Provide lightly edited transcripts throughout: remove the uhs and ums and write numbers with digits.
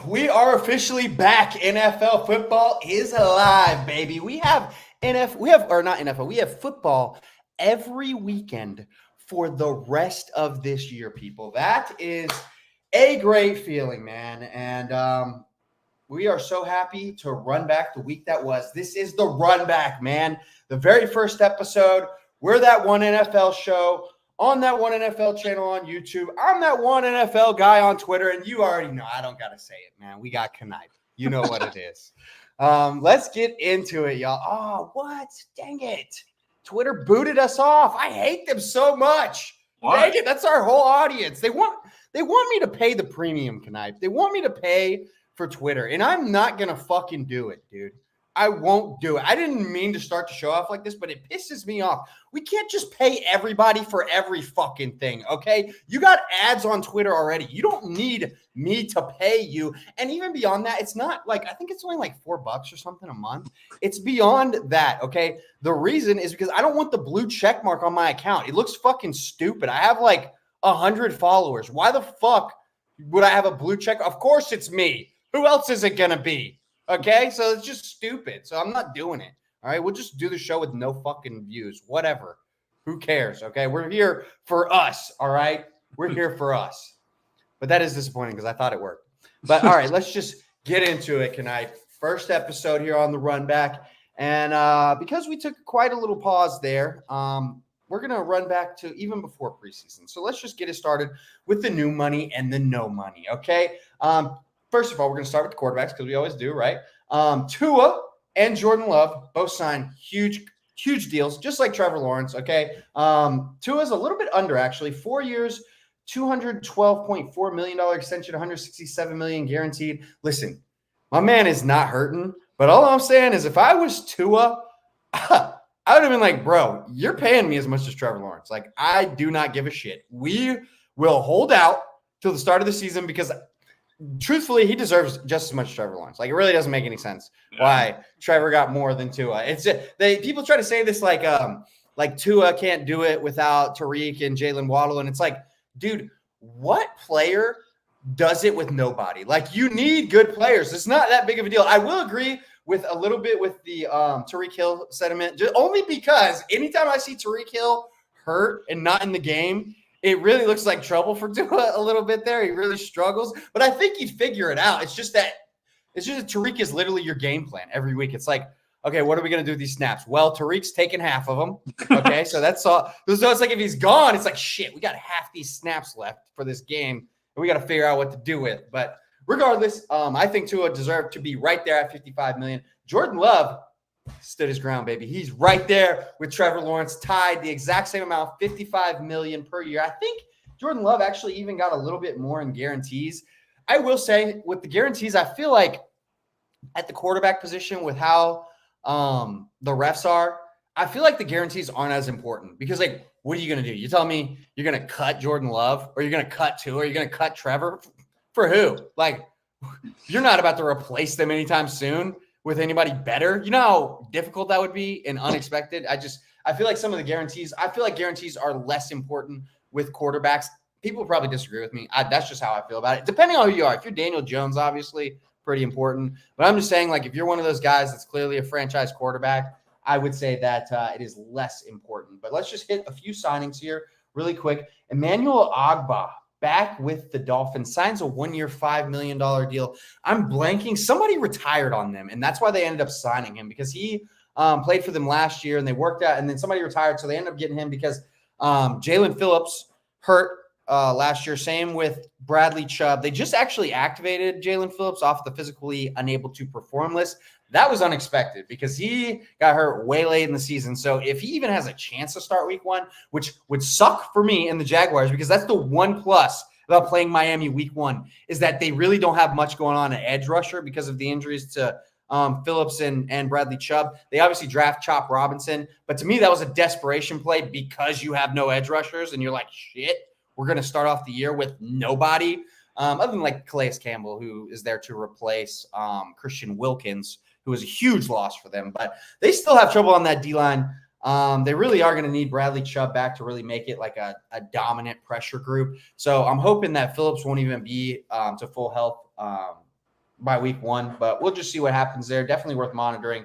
We are officially back. NFL football is alive, baby. We have football every weekend for the rest of this year, people. That is a great feeling, man. And we are so happy to run back the week that was. This is the run back, man. The very first episode. We're that one NFL show on that one NFL channel on YouTube. I'm that one NFL guy on Twitter, and you already know. I don't got to say it, man. We got Knife. You know what it is. Let's get into it, y'all. Oh, what? Dang it. Twitter booted us off. I hate them so much. What? Dang it. That's our whole audience. They want me to pay the premium, Knife. They want me to pay for Twitter, and I'm not going to fucking do it, dude. I won't do it. I didn't mean to start the show off like this, but it pisses me off. We can't just pay everybody for every fucking thing, okay? You got ads on Twitter already. You don't need me to pay you. And even beyond that, it's not like, I think it's only like $4 or something a month. It's beyond that, okay? The reason is because I don't want the blue check mark on my account. It looks fucking stupid. I have like 100 followers. Why the fuck would I have a blue check? Of course it's me. Who else is it going to be? Okay, so it's just stupid. So I'm not doing it. All right, we'll just do the show with no fucking views. Whatever. Who cares? Okay, we're here for us. All right, we're here for us. But that is disappointing because I thought it worked. But all right, let's just get into it tonight. First episode here on the Run Back. And because we took quite a little pause there, we're going to run back to even before preseason. So let's just get it started with the new money and the no money. Okay. First of all, we're going to start with the quarterbacks because we always do, right? Tua and Jordan Love both signed huge deals, just like Trevor Lawrence, okay? Tua's a little bit under, actually. 4 years, $212.4 million extension, $167 million guaranteed. Listen, my man is not hurting, but all I'm saying is if I was Tua, I would have been like, bro, you're paying me as much as Trevor Lawrence. Like, I do not give a shit. We will hold out till the start of the season because – truthfully, he deserves just as much as Trevor Lawrence. Like, it really doesn't make any sense why Trevor got more than Tua. It's just, people try to say this like Tua can't do it without Tariq and Jalen Waddle, and it's like, dude, what player does it with nobody? Like, you need good players. It's not that big of a deal. I will agree with a little bit with the Tariq Hill sentiment, just only because anytime I see Tariq Hill hurt and not in the game, it really looks like trouble for Tua a little bit there. He really struggles, but I think he'd figure it out. It's just that Tariq is literally your game plan every week. It's like, okay, what are we going to do with these snaps? Well, Tariq's taking half of them. Okay, so that's all. So it's like if he's gone, it's like, shit, we got half these snaps left for this game, and we got to figure out what to do with. But regardless, I think Tua deserved to be right there at $55 million. Jordan Love stood his ground, baby. He's right there with Trevor Lawrence, tied the exact same amount, $55 million per year. I think Jordan Love actually even got a little bit more in guarantees. I will say with the guarantees, I feel like at the quarterback position with how the refs are, I feel like the guarantees aren't as important because, like, what are you going to do? You tell me you're going to cut Jordan Love or you're going to cut Tua or you're going to cut Trevor? For who? Like, you're not about to replace them anytime soon with anybody better. You know how difficult that would be and unexpected? I feel like some of the guarantees, are less important with quarterbacks. People probably disagree with me. That's just how I feel about it. Depending on who you are. If you're Daniel Jones, obviously, pretty important. But I'm just saying, like, if you're one of those guys that's clearly a franchise quarterback, I would say that it is less important. But let's just hit a few signings here really quick. Emmanuel Ogbah, back with the Dolphins, signs a 1-year, $5 million deal. I'm blanking. Somebody retired on them, and that's why they ended up signing him because he played for them last year, and they worked out, and then somebody retired, so they ended up getting him because Jalen Phillips hurt last year. Same with Bradley Chubb. They just actually activated Jalen Phillips off the physically unable to perform list. That was unexpected because he got hurt way late in the season. So if he even has a chance to start week 1, which would suck for me and the Jaguars because that's the one plus about playing Miami week 1 is that they really don't have much going on at edge rusher because of the injuries to Phillips and Bradley Chubb. They obviously draft Chop Robinson. But to me, that was a desperation play because you have no edge rushers and you're like, shit, we're going to start off the year with nobody. Other than like Calais Campbell, who is there to replace Christian Wilkins, who was a huge loss for them. But they still have trouble on that D-line. They really are going to need Bradley Chubb back to really make it like a dominant pressure group. So I'm hoping that Phillips won't even be to full health by week 1, but we'll just see what happens there. Definitely worth monitoring.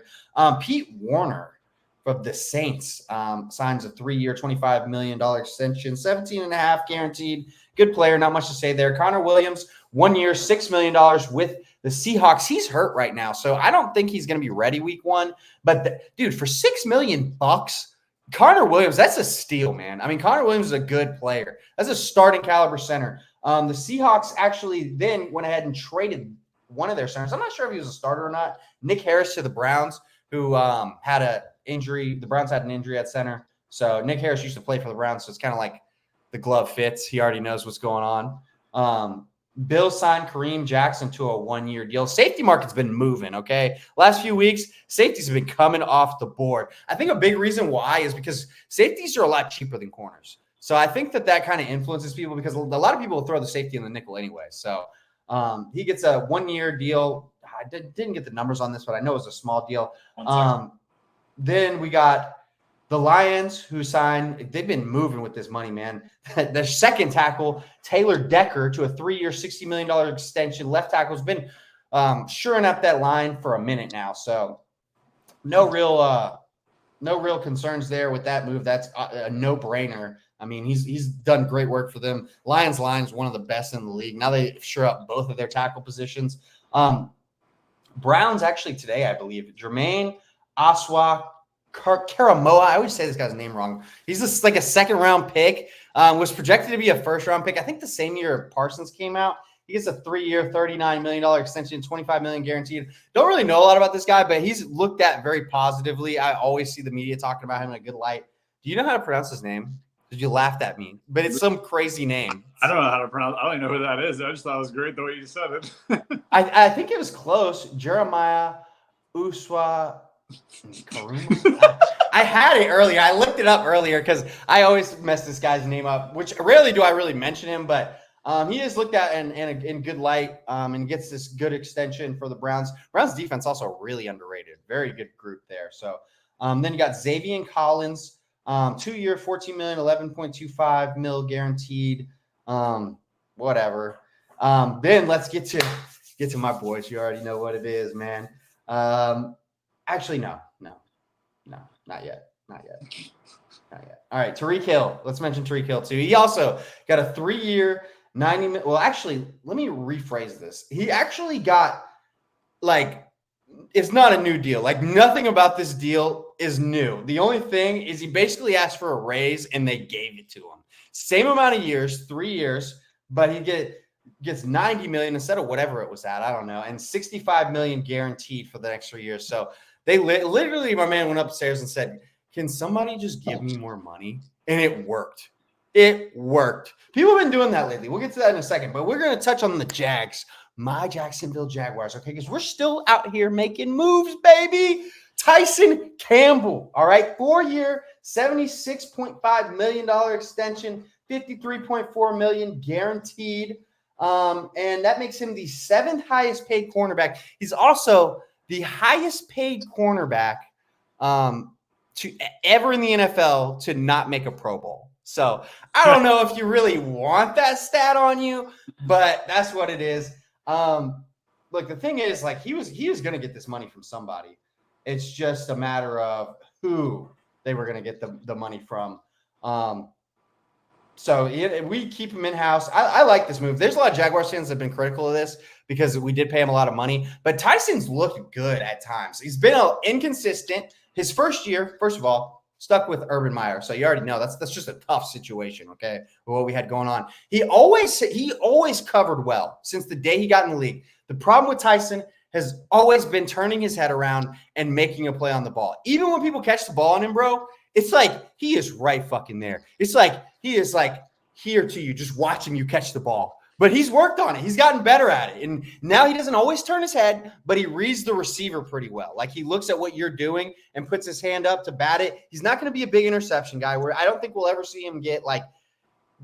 Pete Warner of the Saints signs a 3-year, $25 million extension, 17.5 guaranteed. Good player, not much to say there. Connor Williams, 1 year, $6 million with the Seahawks. He's hurt right now, so I don't think he's going to be ready week 1. But dude, for $6 million, Connor Williams, that's a steal, man. I mean, Connor Williams is a good player. That's a starting caliber center. The Seahawks actually then went ahead and traded one of their centers. I'm not sure if he was a starter or not. Nick Harris to the Browns, who had an injury. The Browns had an injury at center. So Nick Harris used to play for the Browns, so it's kind of like the glove fits. He already knows what's going on. Bill signed Kareem Jackson to a 1-year deal. Safety market's been moving, okay? Last few weeks, safeties have been coming off the board. I think a big reason why is because safeties are a lot cheaper than corners. So I think that kind of influences people because a lot of people will throw the safety in the nickel anyway. So he gets a 1-year deal. I didn't get the numbers on this, but I know it was a small deal. Then we got the Lions, who signed, they've been moving with this money, man. Their second tackle, Taylor Decker, to a 3-year, $60 million extension. Left tackle has been shoring up that line for a minute now. So no real concerns there with that move. That's a no-brainer. I mean, he's done great work for them. Lions line is one of the best in the league. Now they shore up both of their tackle positions. Browns actually today, I believe, Jermaine Aswa Karamoa. I always say this guy's name wrong. He's just like a second-round pick. Was projected to be a first-round pick. I think the same year Parsons came out. He gets a 3-year, $39 million extension, $25 million guaranteed. Don't really know a lot about this guy, but he's looked at very positively. I always see the media talking about him in a good light. Do you know how to pronounce his name? Did you laugh at me? But it's some crazy name. I don't know how to pronounce. I don't even know who that is. I just thought it was great the way you said it. I think it was close. Jeremiah Uswa. I had it earlier. I looked it up earlier because I always mess this guy's name up, which rarely do I really mention him, but he is looked at in good light and gets this good extension for the Browns. Browns defense also really underrated. Very good group there. So then you got Xavier Collins, 2-year, $14 million, $11.25 mil guaranteed. Whatever. Then let's get to my boys. You already know what it is, man. Actually, no, not yet. All right, Tyreek Hill. Let's mention Tyreek Hill too. He also got a 3-year, $90 – well, actually, let me rephrase this. He actually got, like, it's not a new deal. Like, nothing about this deal is new. The only thing is he basically asked for a raise, and they gave it to him. Same amount of years, 3 years, but he gets $90 million instead of whatever it was at. I don't know. And $65 million guaranteed for the next 3 years. So they literally, my man went upstairs and said, can somebody just give me more money? And it worked. It worked. People have been doing that lately. We'll get to that in a second, but we're going to touch on the Jags, my Jacksonville Jaguars, okay? Because we're still out here making moves, baby. Tyson Campbell, all right? 4-year, $76.5 million extension, $53.4 million guaranteed. And that makes him the 7th highest paid cornerback. He's also the highest paid cornerback to ever in the NFL to not make a Pro Bowl. So I don't know if you really want that stat on you, but that's what it is. Look, the thing is, like, he was going to get this money from somebody. It's just a matter of who they were going to get the money from. So we keep him in-house. I like this move. There's a lot of Jaguars fans that have been critical of this because we did pay him a lot of money. But Tyson's looked good at times. He's been inconsistent. His first year, first of all, stuck with Urban Meyer. So you already know that's just a tough situation, okay, with what we had going on. He always covered well since the day he got in the league. The problem with Tyson has always been turning his head around and making a play on the ball. Even when people catch the ball on him, bro, it's like he is right fucking there. It's like he is like here to you, just watching you catch the ball. But he's worked on it. He's gotten better at it. And now he doesn't always turn his head, but he reads the receiver pretty well. Like, he looks at what you're doing and puts his hand up to bat it. He's not going to be a big interception guy where I don't think we'll ever see him get like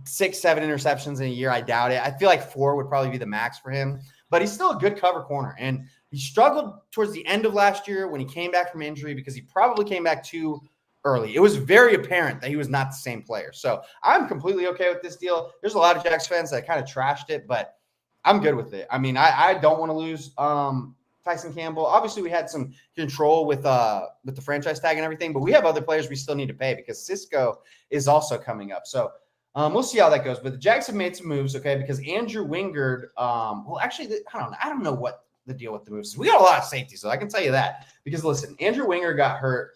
6-7 interceptions in a year. I doubt it. I feel like 4 would probably be the max for him. But he's still a good cover corner. And he struggled towards the end of last year when he came back from injury because he probably came back too early. It was very apparent that he was not the same player. So I'm completely okay with this deal. There's a lot of Jags fans that kind of trashed it, but I'm good with it. I mean, I don't want to lose Tyson Campbell. Obviously, we had some control with the franchise tag and everything, but we have other players we still need to pay because Cisco is also coming up. So we'll see how that goes. But the Jags have made some moves, okay, because Andrew Wingard, I don't know what the deal with the moves is. We got a lot of safeties, so I can tell you that. Because, listen, Andrew Wingard got hurt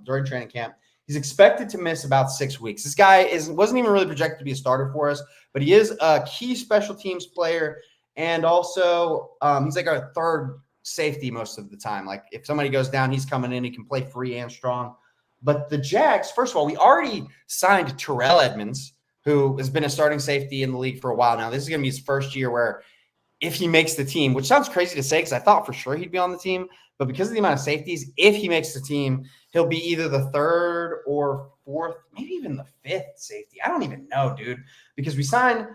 during training camp. He's expected to miss about 6 weeks. This guy wasn't even really projected to be a starter for us, but he is a key special teams player, and also he's like our third safety most of the time. Like, if somebody goes down, he's coming in. He can play free and strong. But the Jags, first of all, we already signed Terrell Edmunds, who has been a starting safety in the league for a while now. This is going to be his first year where if he makes the team, which sounds crazy to say because I thought for sure he'd be on the team, but because of the amount of safeties, if he makes the team, he'll be either the third or fourth, maybe even the fifth safety. I don't even know, dude, because we signed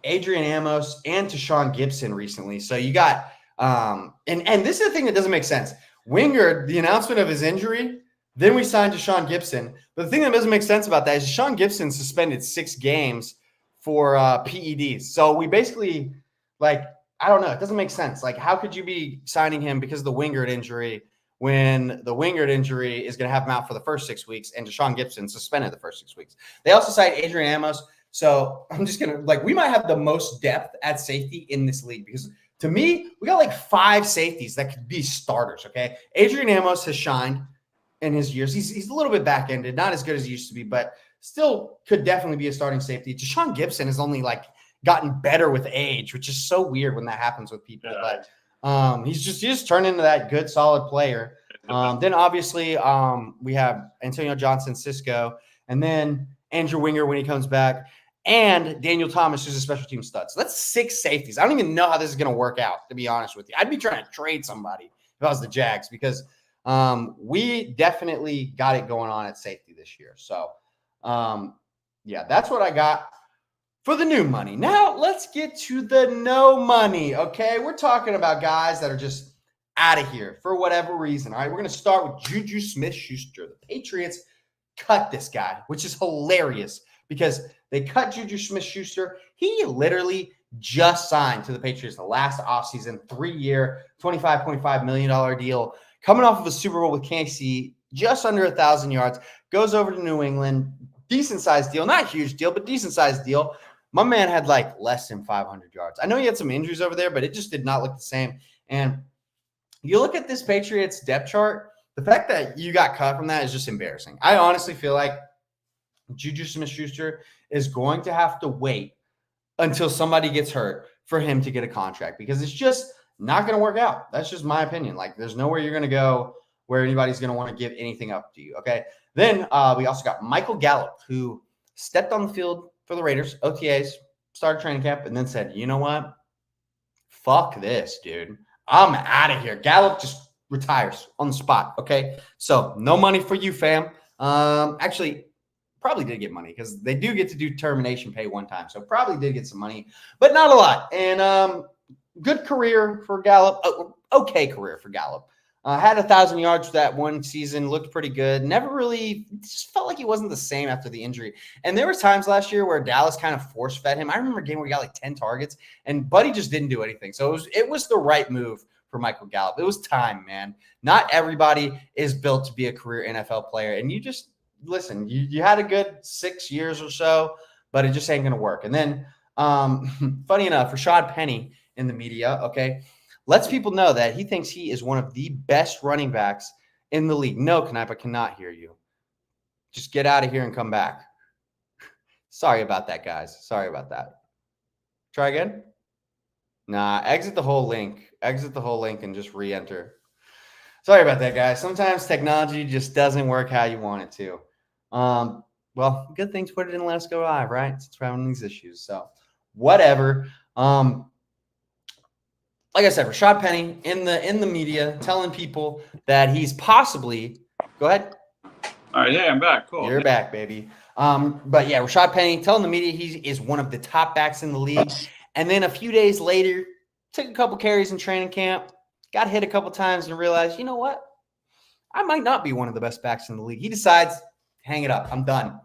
Adrian Amos and Tashawn Gibson recently. So you got and this is the thing that doesn't make sense. Wingard, the announcement of his injury, then we signed Tashawn Gibson. But the thing that doesn't make sense about that is Tashawn Gibson suspended 6 games for PEDs. So we basically, like, I don't know. It doesn't make sense. Like, how could you be signing him because of the Wingard injury when the Wingard injury is going to have him out for the first 6 weeks and Tashawn Gibson suspended the first 6 weeks? They also signed Adrian Amos. So I'm just going to, like, we might have the most depth at safety in this league because, to me, we got like 5 safeties that could be starters, okay? Adrian Amos has shined in his years. He's a little bit back-ended, not as good as he used to be, but still could definitely be a starting safety. Tashawn Gibson has only, like, gotten better with age, which is so weird when that happens with people. Yeah. But he's just turned into that good, solid player. Then obviously we have Antonio Johnson, Cisco, and then Andrew Wingard when he comes back, and Daniel Thomas, who's a special team stud. So that's 6 safeties. I don't even know how this is going to work out, to be honest with you. I'd be trying to trade somebody if I was the Jags because we definitely got it going on at safety this year. So, yeah, that's what I got for the new money. Now, let's get to the no money, okay? We're talking about guys that are just out of here for whatever reason, all right? We're going to start with Juju Smith-Schuster. The Patriots cut this guy, which is hilarious because they cut Juju Smith-Schuster. He literally just signed to the Patriots the last offseason, 3-year, $25.5 million deal, coming off of a Super Bowl with KC, just under 1,000 yards, goes over to New England, decent-sized deal, not a huge deal, but decent-sized deal. My man had like less than 500 yards. I know he had some injuries over there, but it just did not look the same. And you look at this Patriots depth chart, the fact that you got cut from that is just embarrassing. I honestly feel like Juju Smith-Schuster is going to have to wait until somebody gets hurt for him to get a contract because it's just not going to work out. That's just my opinion. Like, there's nowhere you're going to go where anybody's going to want to give anything up to you, okay? Then we also got Michael Gallup, who stepped on the field for the Raiders, OTAs, started training camp, and then said, you know what? Fuck this, dude. I'm out of here. Gallup just retires on the spot, okay? So no money for you, fam. Actually, probably did get money because they do get to do termination pay one time. So probably did get some money, but not a lot. And good career for Gallup. Okay career for Gallup. Had 1,000 yards that one season, looked pretty good. Never really, just felt like he wasn't the same after the injury. And there were times last year where Dallas kind of force-fed him. I remember a game where he got like 10 targets, and Buddy just didn't do anything. So it was the right move for Michael Gallup. It was time, man. Not everybody is built to be a career NFL player. And you just, listen, you had a good 6 years or so, but it just ain't going to work. And then, funny enough, Rashad Penny in the media, okay, lets people know that he thinks he is one of the best running backs in the league. No, Knipe, I cannot hear you. Just get out of here and come back. Sorry about that, guys. Sorry about that. Try again. Nah, exit the whole link. Exit the whole link and just re-enter. Sorry about that, guys. Sometimes technology just doesn't work how you want it to. Well, good thing to put it in Let's Go Live, right? Since we're having these issues. So, whatever. Like I said, Rashad Penny in the media telling people that he's possibly – go ahead. All right, yeah, I'm back. Cool. You're back, baby. But, yeah, Rashad Penny telling the media he is one of the top backs in the league. And then a few days later, took a couple carries in training camp, got hit a couple times and realized, you know what? I might not be one of the best backs in the league. He decides, hang it up. I'm done.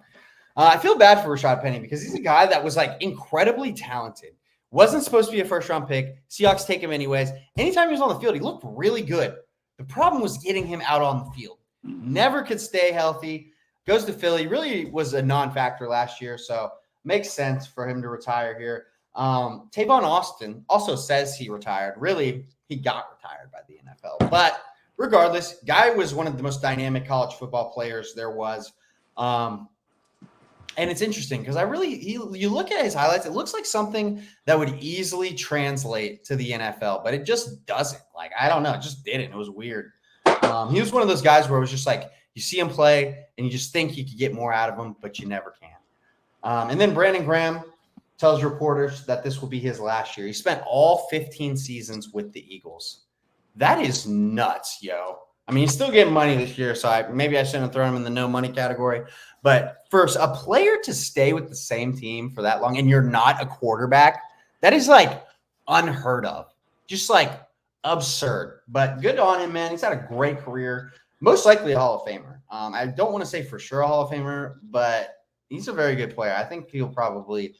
I feel bad for Rashad Penny because he's a guy that was like incredibly talented. Wasn't supposed to be a first-round pick. Seahawks take him anyways. Anytime he was on the field, he looked really good. The problem was getting him out on the field. Never could stay healthy. Goes to Philly. Really was a non-factor last year, so makes sense for him to retire here. Tavon Austin also says he retired. Really, he got retired by the NFL. But regardless, guy was one of the most dynamic college football players there was. And it's interesting because you look at his highlights, it looks like something that would easily translate to the NFL, but it just doesn't. Like, I don't know. It just didn't. It was weird. He was one of those guys where it was just like you see him play and you just think you could get more out of him, but you never can. And then Brandon Graham tells reporters that this will be his last year. He spent all 15 seasons with the Eagles. That is nuts, yo. I mean, he's still getting money this year, so maybe I shouldn't have thrown him in the no money category. But for a player to stay with the same team for that long and you're not a quarterback, that is like unheard of. Just like absurd. But good on him, man. He's had a great career. Most likely a Hall of Famer. I don't want to say for sure a Hall of Famer, but he's a very good player. I think he'll probably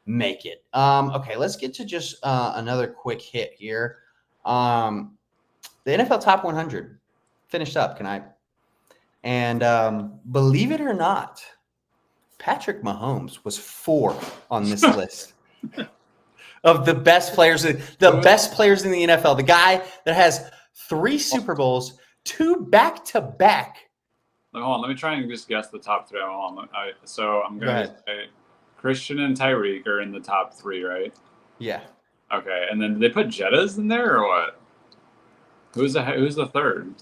make it. Okay, let's get to just another quick hit here. The NFL Top 100 finished up tonight. And believe it or not, Patrick Mahomes was 4 on this list of the best players, best players in the NFL. The guy that has 3 Super Bowls, 2 back-to-back. Hold on, let me try and just guess the top 3. So I'm going to say Christian and Tyreek are in the top 3, right? Yeah. Okay, and then did they put Jettas in there or what? Who's the third?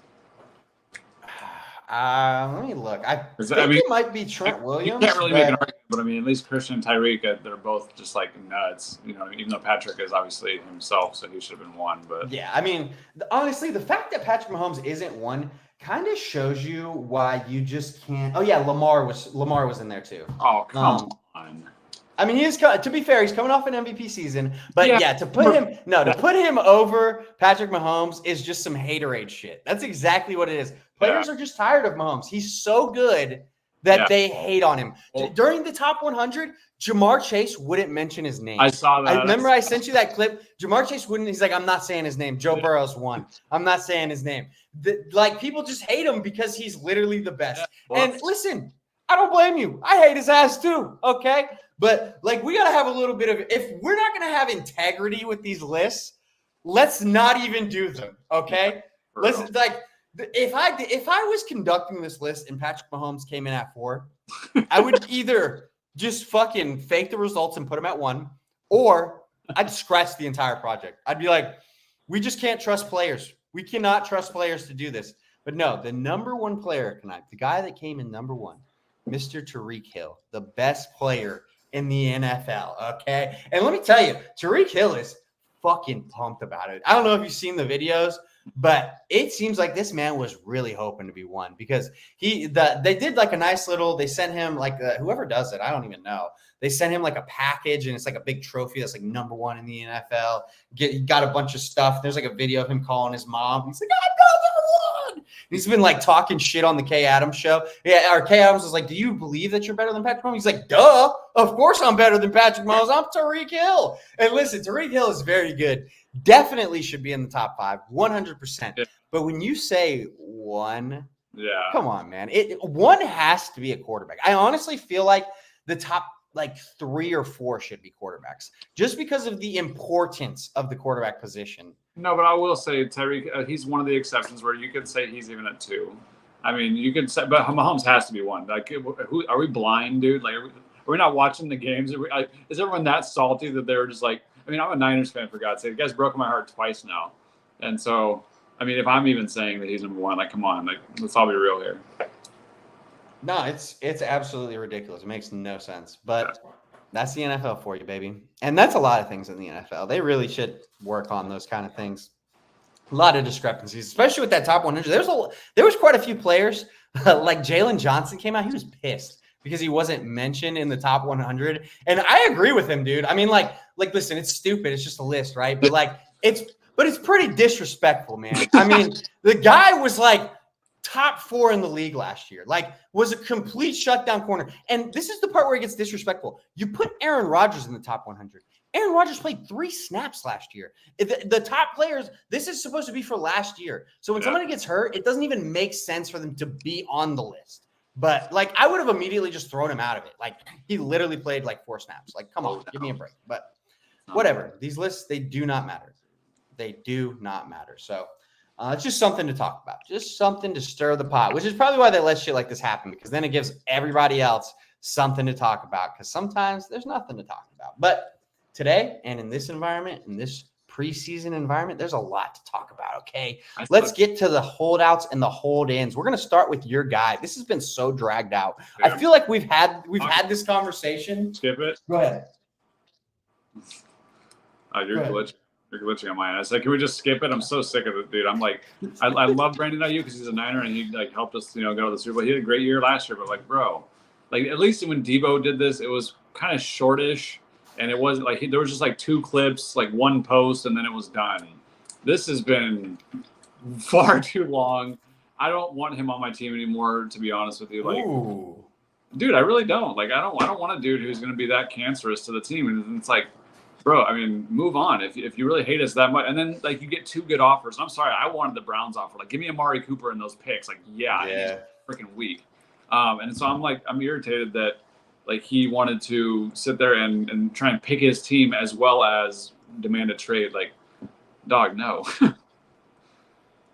Let me look. I think it might be Trent Williams. You can't really make an argument, but I mean, at least Christian and Tyreek, they're both just like nuts. You know, even though Patrick is obviously himself, so he should have been 1. But yeah, I mean, honestly, the fact that Patrick Mahomes isn't 1 kind of shows you why you just can't. Oh yeah, Lamar was in there too. Oh come on. I mean, to be fair, he's coming off an MVP season, but to put him over Patrick Mahomes is just some haterade shit. That's exactly what it is. Players are just tired of Mahomes. He's so good that they hate on him. Well, during the top 100, Jamar Chase wouldn't mention his name. I saw that. I remember I sent you that clip. Jamar Chase wouldn't. He's like, I'm not saying his name. Joe Burrow's 1. I'm not saying his name. People just hate him because he's literally the best. Yeah, well, and listen, I don't blame you. I hate his ass too. Okay. But like, we got to have a little bit of, if we're not going to have integrity with these lists, let's not even do them. Okay. Listen, like if I was conducting this list and Patrick Mahomes came in at 4, I would either just fucking fake the results and put him at 1, or I'd scratch the entire project. I'd be like, we just can't trust players. We cannot trust players to do this. But no, the number 1 player tonight, the guy that came in number 1, Mr. Tyreek Hill, the best player in the NFL, okay? And let me tell you, Tyreek Hill is fucking pumped about it. I don't know if you've seen the videos, but it seems like this man was really hoping to be 1 because they did like a nice little, they sent him like whoever does it, I don't even know. They sent him like a package and it's like a big trophy that's like number 1 in the NFL. He got a bunch of stuff. There's like a video of him calling his mom. He's like, I'm number 1. He's been like talking shit on the Kay Adams show. Yeah, or Kay Adams was like, do you believe that you're better than Patrick Mahomes? He's like, duh, of course I'm better than Patrick Mahomes. I'm Tyreek Hill. And listen, Tyreek Hill is very good. Definitely should be in the top 5, 100%. Yeah. But when you say 1, come on, man. 1 has to be a quarterback. I honestly feel like the top like 3 or 4 should be quarterbacks just because of the importance of the quarterback position. No, but I will say Tyreek, he's one of the exceptions where you could say he's even at 2. I mean, you could say, but Mahomes has to be 1. Like, are we blind, dude? Like, are we not watching the games? Is everyone that salty that they were just like, I mean, I'm a Niners fan, for God's sake. You guys broke my heart twice now. And so, I mean, if I'm even saying that he's number 1, like, come on, like, let's all be real here. No, it's absolutely ridiculous. It makes no sense. But that's the NFL for you, baby. And that's a lot of things in the NFL. They really should work on those kind of things. A lot of discrepancies, especially with that top 100. There was quite a few players, like Jalen Johnson came out. He was pissed because he wasn't mentioned in the top 100. And I agree with him, dude. I mean, like, listen, it's stupid. It's just a list, right? But it's pretty disrespectful, man. I mean, the guy was like top 4 in the league last year. Like, was a complete shutdown corner. And this is the part where it gets disrespectful. You put Aaron Rodgers in the top 100. Aaron Rodgers played 3 snaps last year. The top players, this is supposed to be for last year. So when somebody gets hurt, it doesn't even make sense for them to be on the list. But, like, I would have immediately just thrown him out of it. Like, he literally played, like, 4 snaps. Like, come on, give me a break. But whatever. These lists, they do not matter. They do not matter. So it's just something to talk about. Just something to stir the pot, which is probably why they let shit like this happen, because then it gives everybody else something to talk about, because sometimes there's nothing to talk about. But today and in this environment, in this preseason environment, there's a lot to talk about, okay? Let's get to the holdouts and the hold-ins. We're going to start with your guy. This has been so dragged out. Yeah. I feel like we've had this conversation. Skip it. Go ahead. You're glitching on my end. I said, can we just skip it? I'm so sick of it, dude. I'm like, I love Brandon Aiyuk because he's a Niner and he like helped us, go to the Super Bowl. He had a great year last year, but like, bro, like at least when Debo did this, it was kind of shortish. And it wasn't like there was just like 2 clips, like 1 post, and then it was done. This has been far too long. I don't want him on my team anymore, to be honest with you. Like, ooh. Dude, I really don't. Like, I don't want a dude who's going to be that cancerous to the team. And it's like, bro, I mean, move on if you really hate us that much. And then like you get 2 good offers. I'm sorry, I wanted the Browns offer. Like, give me Amari Cooper and those picks. Like, yeah. He's freaking weak. And so I'm irritated that. Like he wanted to sit there and try and pick his team as well as demand a trade. Like, dog, no.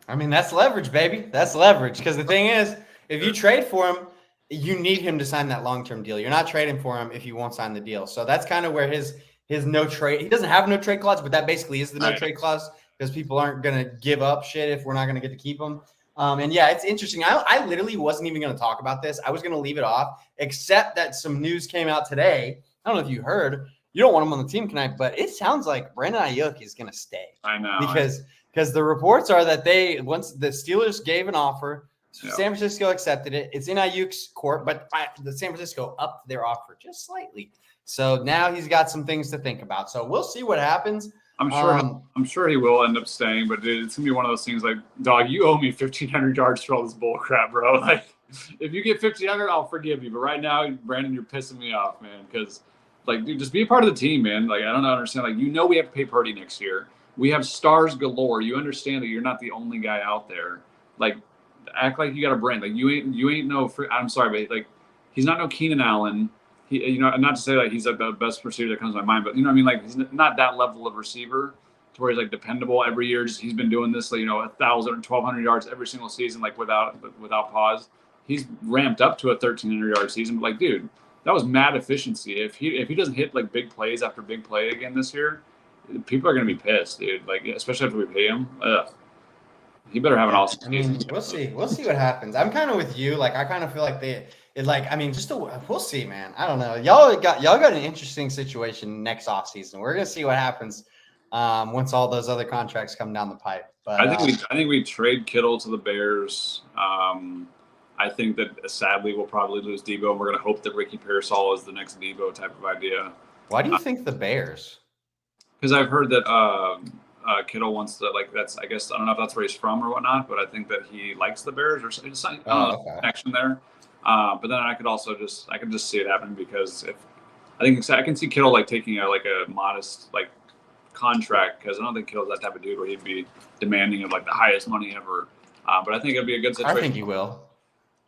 I mean, that's leverage, baby. That's leverage. Because the thing is, if you trade for him, you need him to sign that long-term deal. You're not trading for him if you won't sign the deal. So that's kind of where his no trade. He doesn't have no trade clause, but that basically is the no trade clause because people aren't going to give up shit if we're not going to get to keep him. And yeah, it's interesting. I literally wasn't even going to talk about this. I was going to leave it off, except that some news came out today. I don't know if you heard. You don't want him on the team tonight, but it sounds like Brandon Aiyuk is going to stay. I know. Because the reports are that once the Steelers gave an offer, San Francisco accepted it. It's in Ayuk's court, but the San Francisco upped their offer just slightly. So now he's got some things to think about. So we'll see what happens. I'm sure he will end up staying, but dude, it's gonna be one of those things like, dog, you owe me 1,500 yards for all this bull crap, bro. Like, if you get 1,500, I'll forgive you. But right now, Brandon, you're pissing me off, man. Because, like, dude, just be a part of the team, man. Like, I don't understand. Like, we have to pay Purdy next year. We have stars galore. You understand that you're not the only guy out there. Like, act like you got a brand. Like, you ain't no. I'm sorry, but like, he's not no Keenan Allen. Not to say like he's like the best receiver that comes to my mind, but you know what I mean? Like he's not that level of receiver to where he's like dependable every year. Just he's been doing this, like, 1,000 or 1,200 yards every single season, like without pause. He's ramped up to a 1,300 yard season. But like, dude, that was mad efficiency. If he doesn't hit like big plays after big play again this year, people are gonna be pissed, dude. Like especially after we pay him. He better have an awesome season. We'll see. We'll see what happens. I'm kind of with you. Like I kind of feel like we'll see, man. I don't know. Y'all got an interesting situation next offseason. We're gonna see what happens once all those other contracts come down the pipe. But I think we trade Kittle to the Bears. I think that sadly we'll probably lose Debo, and we're gonna hope that Ricky Pearsall is the next Debo type of idea. Why do you think the Bears? Because I've heard that Kittle wants to, like, that's, I guess, I don't know if that's where he's from or whatnot, but I think that he likes the Bears or something. Connection there. But then I could just see it happening because I can see Kittle like taking a modest like contract, because I don't think Kittle's that type of dude where he'd be demanding of like the highest money ever. But I think it'd be a good situation. I think he will.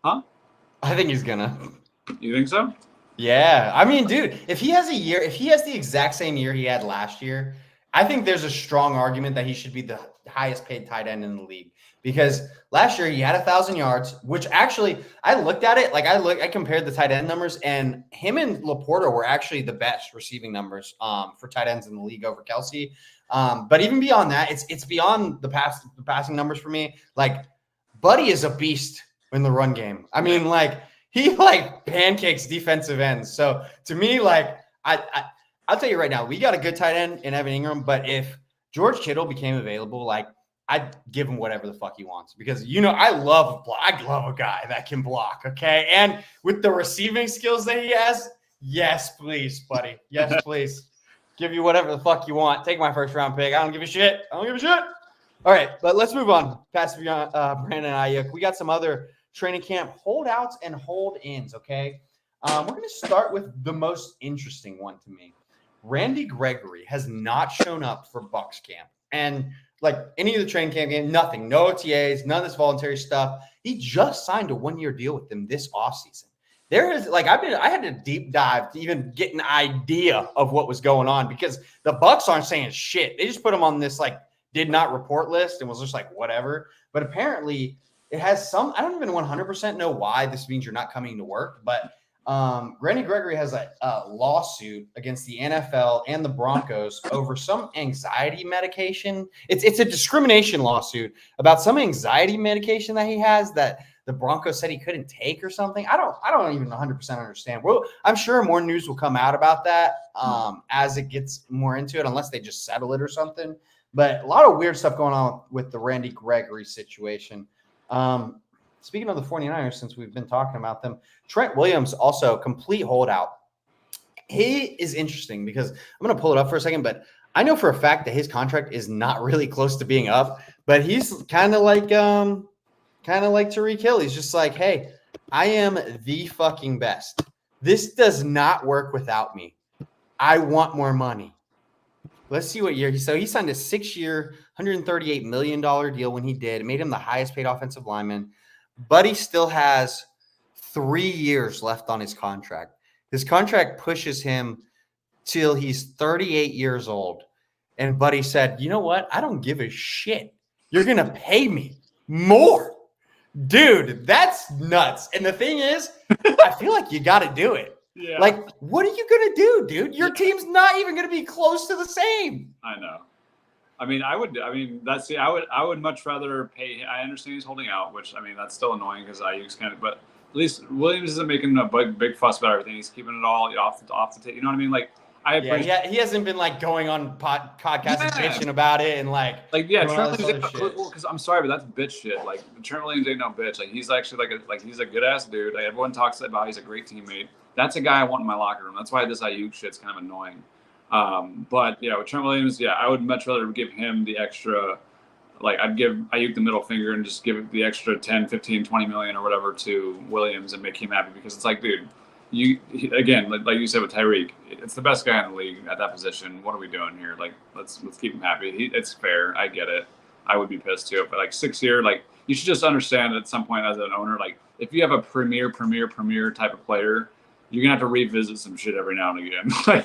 Huh? I think he's gonna. You think so? Yeah. I mean, dude, if he has the exact same year he had last year, I think there's a strong argument that he should be the highest paid tight end in the league, because last year he had 1,000 yards, which actually I looked at it. Like I compared the tight end numbers, and him and Laporta were actually the best receiving numbers for tight ends in the league over Kelsey. But even beyond that, it's beyond the passing numbers for me. Like Buddy is a beast in the run game. I mean, like he like pancakes defensive ends. So to me, like I'll tell you right now, we got a good tight end in Evan Ingram, but if George Kittle became available, like I'd give him whatever the fuck he wants, because I love a guy that can block, okay? And with the receiving skills that he has, yes, please, buddy. Yes, please. Give you whatever the fuck you want. Take my first round pick. I don't give a shit. All right, but let's move on. Past Brandon Aiyuk. We got some other training camp holdouts and hold-ins, okay? We're going to start with the most interesting one to me. Randy Gregory has not shown up for Bucs camp. And like any of the training camp game, nothing. No OTAs, none of this voluntary stuff. He just signed a one-year deal with them this offseason. There is like I had to deep dive to even get an idea of what was going on because the Bucs aren't saying shit. They just put him on this like did not report list and was just like whatever. But apparently it has some. I don't even 100% know why this means you're not coming to work. But Randy Gregory has a lawsuit against the NFL and the Broncos over some anxiety medication. It's a discrimination lawsuit about some anxiety medication that he has that the Broncos said he couldn't take or something. I don't even 100% understand. Well, I'm sure more news will come out about that as it gets more into it, unless they just settle it or something. But a lot of weird stuff going on with the Randy Gregory situation. Speaking of the 49ers, since we've been talking about them, Trent Williams also complete holdout. He is interesting because I'm going to pull it up for a second, but I know for a fact that his contract is not really close to being up, but he's kind of like Tyreek Hill. He's just like, hey, I am the fucking best. This does not work without me. I want more money. Let's see what year. So he signed a 6-year, $138 million deal when he did. It made him the highest paid offensive lineman. But he still has 3 years left on his contract. His contract pushes him till he's 38 years old. And Buddy said, you know what? I don't give a shit. You're going to pay me more. Dude, that's nuts. And the thing is, I feel like you got to do it. Yeah. Like, what are you going to do, dude? Your team's not even going to be close to the same. I know. I would much rather pay. I understand he's holding out, which, I mean, that's still annoying because Aiyuk's kind of, but at least Williams isn't making a big fuss about everything. He's keeping it all off the table. You know what I mean? Like, he hasn't been like going on podcasts and bitching about it and like Trent Williams. Because I'm sorry, but that's bitch shit. Like Trent Williams ain't no bitch. Like he's actually he's a good ass dude. Like everyone talks about, he's a great teammate. That's a guy I want in my locker room. That's why this Aiyuk shit's kind of annoying. But yeah, with Trent Williams, I would much rather give him the extra. Like I'd give Aiyuk the middle finger and just give the extra 10, 15, 20 million or whatever to Williams and make him happy because it's like, dude. Like you said with Tyreek, it's the best guy in the league at that position. What are we doing here? Like, let's keep him happy. It's fair. I get it. I would be pissed too. But like 6 year, like you should just understand at some point as an owner, like if you have a premier type of player, you're gonna have to revisit some shit every now and again. Like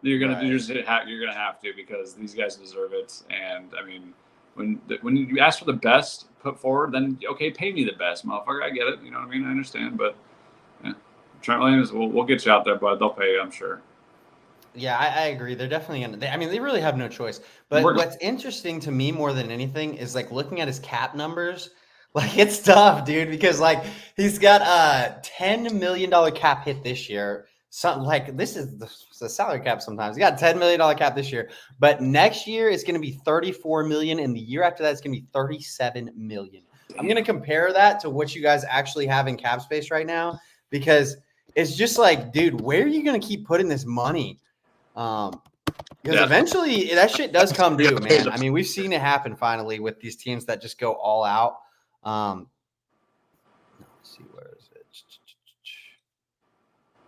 you're gonna have to because these guys deserve it. And I mean, when you ask for the best put forward, then okay, pay me the best, motherfucker. I get it. You know what I mean? I understand, but. Yeah. Trent Williams, we'll get you out there, bud. They'll pay you, I'm sure. Yeah, I agree. They're definitely going to – they really have no choice. But what's interesting to me more than anything is, like, looking at his cap numbers. Like, it's tough, dude, because, like, he's got a $10 million cap hit this year. This is the salary cap sometimes. He got a $10 million cap this year. But next year, it's going to be $34 million, and the year after that, it's going to be $37 million. I'm going to compare that to what you guys actually have in cap space right now because – it's just like, dude, where are you going to keep putting this money? Because eventually that shit does come due, man. I mean, we've seen it happen finally with these teams that just go all out. Let's see, where is it?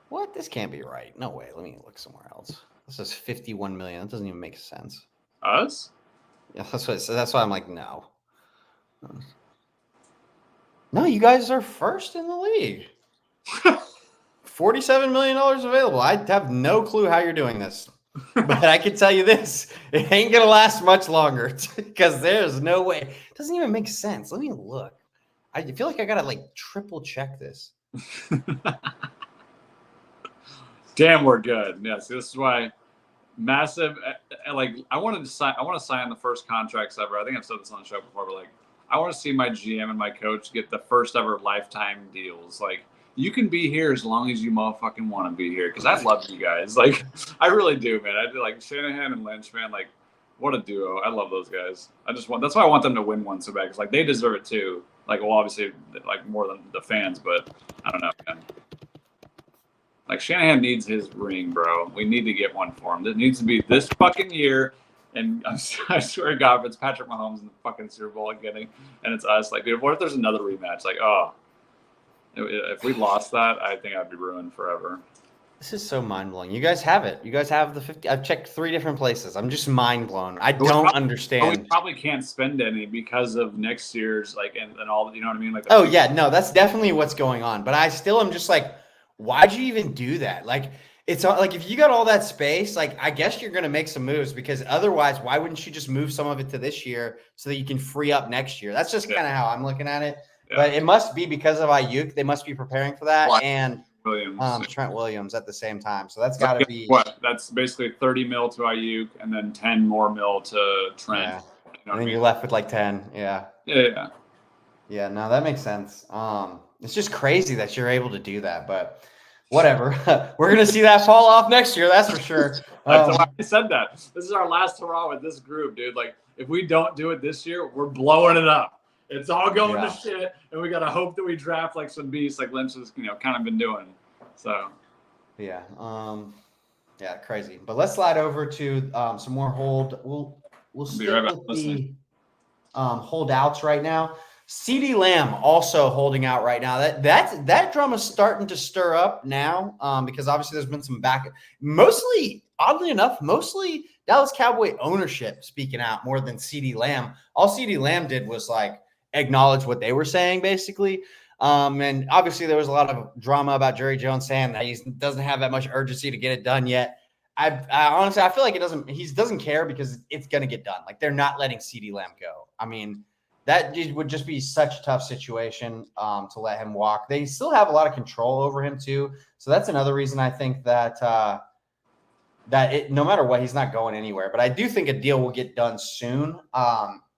What? This can't be right. No way. Let me look somewhere else. This is $51 million. That doesn't even make sense. Us? Yeah, that's what it says. That's why I'm like, no. No, you guys are first in the league. $47 million available. I have no clue how you're doing this. But I can tell you this. It ain't going to last much longer because there's no way. It doesn't even make sense. Let me look. I feel like I got to like triple check this. Damn, we're good. Yeah, see, this is why massive like I want to sign the first contracts ever. I think I've said this on the show before, but like I want to see my GM and my coach get the first ever lifetime deals. Like you can be here as long as you motherfucking want to be here because I love you guys. Like, I really do, man. I do like Shanahan and Lynch, man. Like, what a duo. I love those guys. That's why I want them to win one so bad because, like, they deserve it too. Like, well, obviously, like, more than the fans, but I don't know, man. Like, Shanahan needs his ring, bro. We need to get one for him. It needs to be this fucking year. And I swear to God, if it's Patrick Mahomes in the fucking Super Bowl again, and it's us, like, dude, what if there's another rematch? Like, oh, if we lost that, I think I'd be ruined forever. This is so mind-blowing. You guys have it. You guys have the 50. I've checked 3 different places. I'm just mind-blown. I don't understand. We probably can't spend any because of next year's, like, and all, you know what I mean? Like, oh, yeah. No, that's definitely what's going on. But I still am just like, why'd you even do that? Like, it's like if you got all that space, like, I guess you're going to make some moves because otherwise, why wouldn't you just move some of it to this year so that you can free up next year? That's just kind of how I'm looking at it. Yeah. But it must be because of Aiyuk. They must be preparing for that. And Trent Williams at the same time. So that's got to be what? That's basically 30 mil to Aiyuk and then 10 more mil to Trent. Yeah. And then you're left with like 10. Yeah. Yeah. Yeah. No, that makes sense. It's just crazy that you're able to do that, but whatever. We're gonna see that fall off next year. That's for sure. That's why I said that. This is our last hurrah with this group, dude. Like, if we don't do it this year, we're blowing it up. It's all going to shit, and we gotta hope that we draft like some beasts, like Lynch has, kind of been doing. So, yeah, yeah, crazy. But let's slide over to some more hold. We'll stick with the holdouts right now. CeeDee Lamb also holding out right now. That drama's starting to stir up now because obviously there's been some mostly, oddly enough, mostly Dallas Cowboy ownership speaking out more than CeeDee Lamb. All CeeDee Lamb did was like acknowledge what they were saying basically. And obviously there was a lot of drama about Jerry Jones saying that he doesn't have that much urgency to get it done yet. I honestly, I feel like he doesn't care because it's going to get done. Like they're not letting CeeDee Lamb go. I mean, that would just be such a tough situation to let him walk. They still have a lot of control over him too. So that's another reason I think that no matter what, he's not going anywhere. But I do think a deal will get done soon.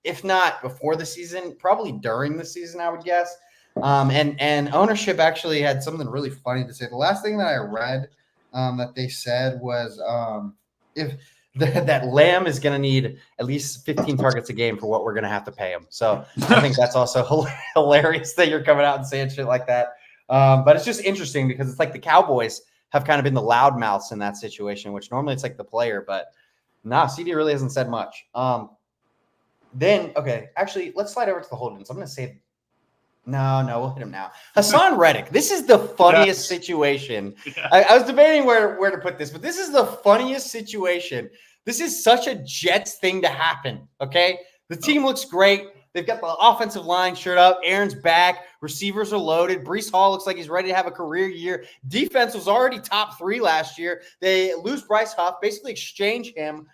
If not before the season, probably during the season, I would guess. And ownership actually had something really funny to say. The last thing that I read that they said was that Lamb is going to need at least 15 targets a game for what we're going to have to pay him. So I think that's also hilarious that you're coming out and saying shit like that. But it's just interesting because it's like the Cowboys have kind of been the loudmouths in that situation, which normally it's like the player, but CD really hasn't said much. Actually, let's slide over to the hold-ins. I'm going to say no, we'll hit him now. Hassan Reddick. This is the funniest situation. Yeah. I was debating where to put this, but this is the funniest situation. This is such a Jets thing to happen, okay? The team looks great. They've got the offensive line shirt up. Aaron's back. Receivers are loaded. Breece Hall looks like he's ready to have a career year. Defense was already top 3 last year. They lose Bryce Huff, basically exchange him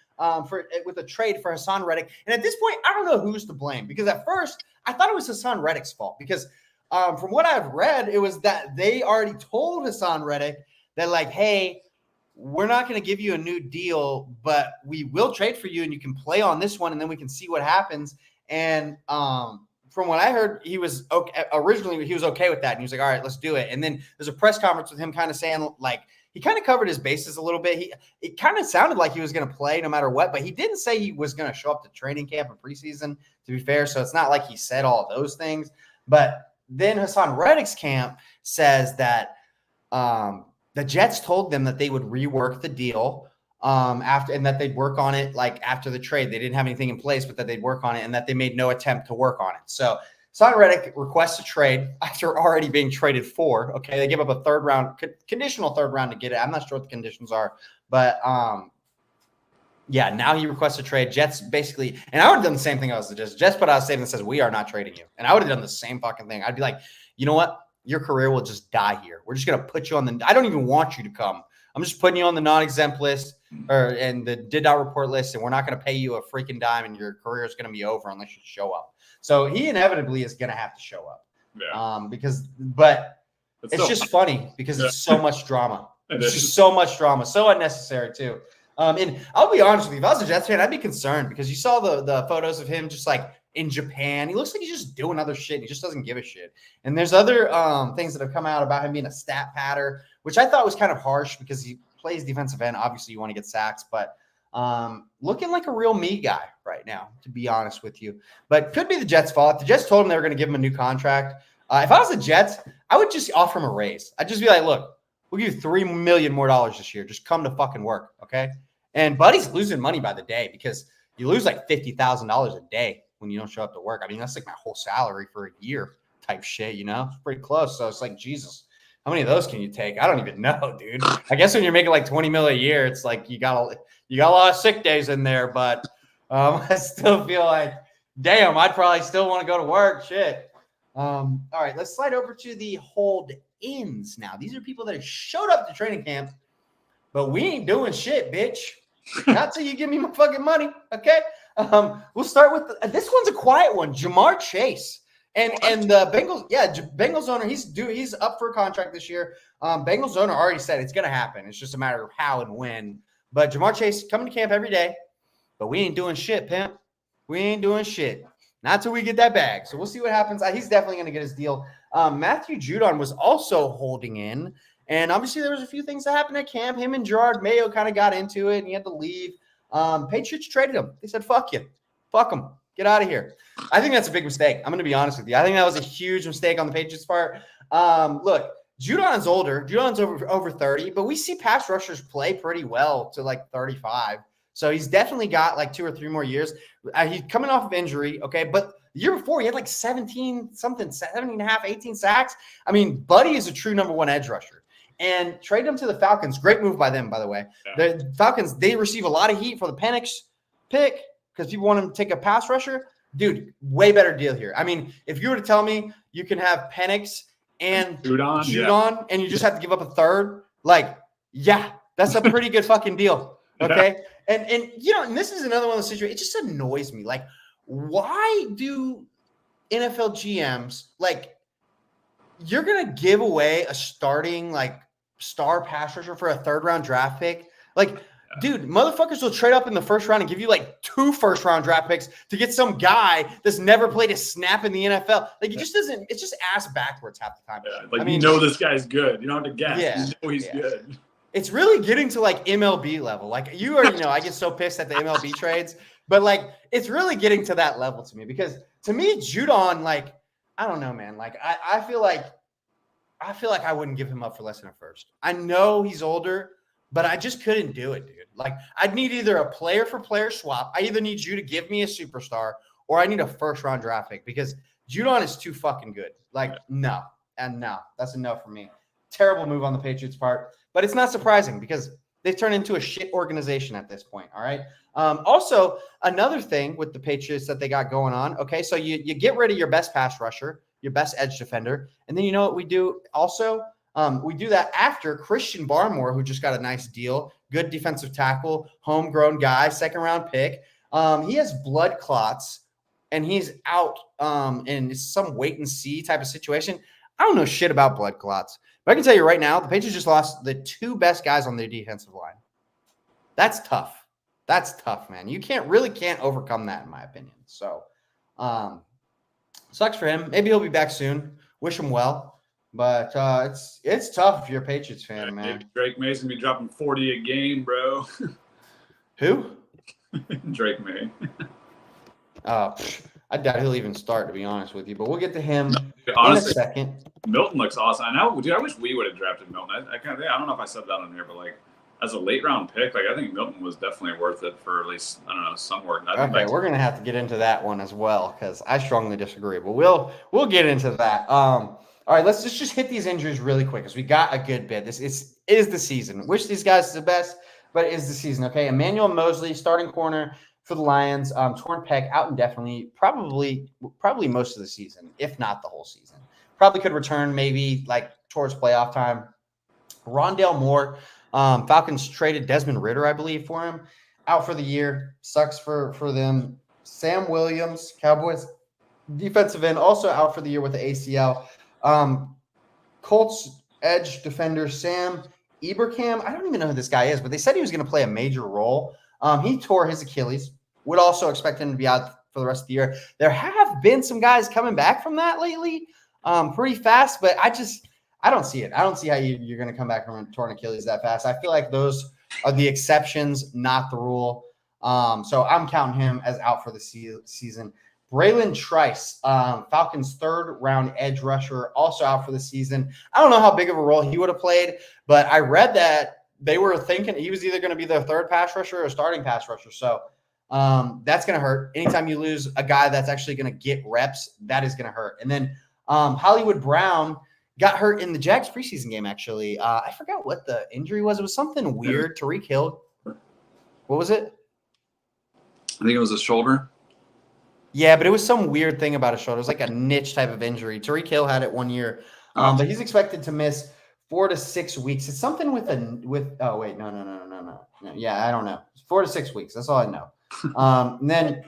with a trade for Hassan Reddick. And at this point, I don't know who's to blame because at first I thought it was Hassan Reddick's fault because from what I've read, it was that they already told Hassan Reddick that like, hey, we're not going to give you a new deal, but we will trade for you and you can play on this one and then we can see what happens. And from what I heard, he was okay. Originally, he was okay with that. And he was like, all right, let's do it. And then there's a press conference with him kind of saying like, he kind of covered his bases a little bit. It kind of sounded like he was going to play no matter what, but he didn't say he was going to show up to training camp and preseason, to be fair. So it's not like he said all of those things. But then Hassan Reddick's camp says that the Jets told them that they would rework the deal after, and that they'd work on it like after the trade. They didn't have anything in place, but that they'd work on it and that they made no attempt to work on it. So Hassan Reddick requests a trade after already being traded for. Okay, they give up a conditional third round to get it. I'm not sure what the conditions are, but yeah, now he requests a trade. Jets basically, and I would have done the same thing as the Jets. Jets put out a statement that says we are not trading you, and I would have done the same fucking thing. I'd be like, you know what? Your career will just die here. We're just gonna put you on the. I don't even want you to come. I'm just putting you on the non-exempt list and the did not report list, and we're not going to pay you a freaking dime, and your career is going to be over unless you show up. So he inevitably is going to have to show up. Yeah. But it's just funny because it's so much drama. It's just so much drama, so unnecessary too. And I'll be honest with you, if I was a Jets fan, I'd be concerned because you saw the photos of him just like in Japan. He looks like he's just doing other shit. He just doesn't give a shit. And there's other things that have come out about him being a stat patter, which I thought was kind of harsh because he plays defensive end. Obviously, you want to get sacks, but looking like a real me guy right now, to be honest with you. But could be the Jets' fault. The Jets told him they were going to give him a new contract. If I was the Jets, I would just offer him a raise. I'd just be like, look, we'll give you $3 million more this year. Just come to fucking work, okay? And Buddy's losing money by the day because you lose like $50,000 a day when you don't show up to work. I mean, that's like my whole salary for a year type shit, you know? It's pretty close. So it's like, Jesus, how many of those can you take? I don't even know, dude. I guess when you're making like 20 mil a year, it's like you got a lot of sick days in there, but I still feel like, damn, I'd probably still want to go to work. Shit. All right, let's slide over to the hold-ins now. These are people that have showed up to training camp, but we ain't doing shit, bitch. Not till you give me my fucking money, okay? We'll start with this one's a quiet one. Jamar Chase and the Bengals. Yeah, Bengals owner. He's up for a contract this year. Bengals owner already said it's gonna happen. It's just a matter of how and when. But Jamar Chase coming to camp every day, but we ain't doing shit, pimp. We ain't doing shit. Not till we get that bag. So we'll see what happens. He's definitely gonna get his deal. Matthew Judon was also holding in. And obviously, there was a few things that happened at camp. Him and Gerard Mayo kind of got into it, and he had to leave. Patriots traded him. They said, fuck you. Fuck him. Get out of here. I think that's a big mistake. I'm going to be honest with you. I think that was a huge mistake on the Patriots' part. Look, Judon's older. Judon's over 30, but we see pass rushers play pretty well to like 35. So he's definitely got like 2 or 3 more years. He's coming off of injury, okay? But the year before, he had like 17 and a half, 18 sacks. I mean, Buddy is a true number 1 edge rusher. And trade him to the Falcons. Great move by them, by the way. Yeah. The Falcons, they receive a lot of heat for the Penix pick because people want him to take a pass rusher. Dude, way better deal here. I mean, if you were to tell me you can have Penix and Judon and you just have to give up a third, like, yeah, that's a pretty good fucking deal. Okay? Yeah. And you know, and this is another one of the situations. It just annoys me. Like, why do NFL GMs, like, you're going to give away a starting, like, star pass rusher for a 3rd-round draft pick? Like, dude, motherfuckers will trade up in the 1st round and give you like 2 first-round draft picks to get some guy that's never played a snap in the NFL. Like, it just doesn't. It's just ass backwards half the time. Yeah, like, I mean, you know this guy's good. You don't have to guess. Yeah, you know he's good. It's really getting to like MLB level. Like, you already know, I get so pissed at the MLB trades, but like, it's really getting to that level to me because to me, Judon, like, I don't know, man. Like, I feel like I wouldn't give him up for less than a 1st. I know he's older, but I just couldn't do it, dude. Like, I'd need either a player-for-player swap. I either need you to give me a superstar, or I need a 1st-round draft pick because Judon is too fucking good. Like, no. And no. That's a no for me. Terrible move on the Patriots' part. But it's not surprising because they've turned into a shit organization at this point, all right? Also, another thing with the Patriots that they got going on, okay, so you get rid of your best pass rusher, your best edge defender. And then you know what we do also? We do that after Christian Barmore, who just got a nice deal, good defensive tackle, homegrown guy, 2nd-round pick. He has blood clots, and he's out in some wait-and-see type of situation. I don't know shit about blood clots, but I can tell you right now, the Patriots just lost the 2 best guys on their defensive line. That's tough. That's tough, man. You can't overcome that, in my opinion. So, sucks for him. Maybe he'll be back soon. Wish him well. But it's tough if you're a Patriots fan, man. Drake May's going to be dropping 40 a game, bro. Who? Drake May. I doubt he'll even start, to be honest with you. But we'll get to him honestly, in a second. Milton looks awesome. I know, dude. I wish we would have drafted Milton. I don't know if I said that on here, but like, as a late-round pick, like, I think Milton was definitely worth it for at least, I don't know, some work. Okay, we're going to have to get into that one as well because I strongly disagree. But we'll get into that. All right, let's just hit these injuries really quick because we got a good bit. This is the season. Wish these guys the best, but it is the season, okay? Emmanuel Mosley, starting corner for the Lions, torn pec, out indefinitely, probably most of the season, if not the whole season. Probably could return maybe like towards playoff time. Rondale Moore, Falcons traded Desmond Ridder, I believe, for him. Out for the year. Sucks for them. Sam Williams, Cowboys defensive end, also out for the year with the ACL. Colts edge defender Sam Eberkam. I don't even know who this guy is, but they said he was going to play a major role. He tore his Achilles. Would also expect him to be out for the rest of the year. There have been some guys coming back from that lately pretty fast, but I don't see it. I don't see how you're going to come back from a torn Achilles that fast. I feel like those are the exceptions, not the rule. So I'm counting him as out for the season. Braylon Trice, Falcons' 3rd-round edge rusher, also out for the season. I don't know how big of a role he would have played, but I read that they were thinking he was either going to be their 3rd pass rusher or starting pass rusher. So That's going to hurt. Anytime you lose a guy that's actually going to get reps, that is going to hurt. And then Hollywood Brown got hurt in the Jags preseason game, actually. I forgot what the injury was. It was something weird. Tariq Hill. What was it? I think it was a shoulder. Yeah, but it was some weird thing about his shoulder. It was like a niche type of injury. Tariq Hill had it 1 year, but he's expected to miss 4 to 6 weeks. It's something with oh wait, no. Yeah, I don't know. It's 4 to 6 weeks. That's all I know. And then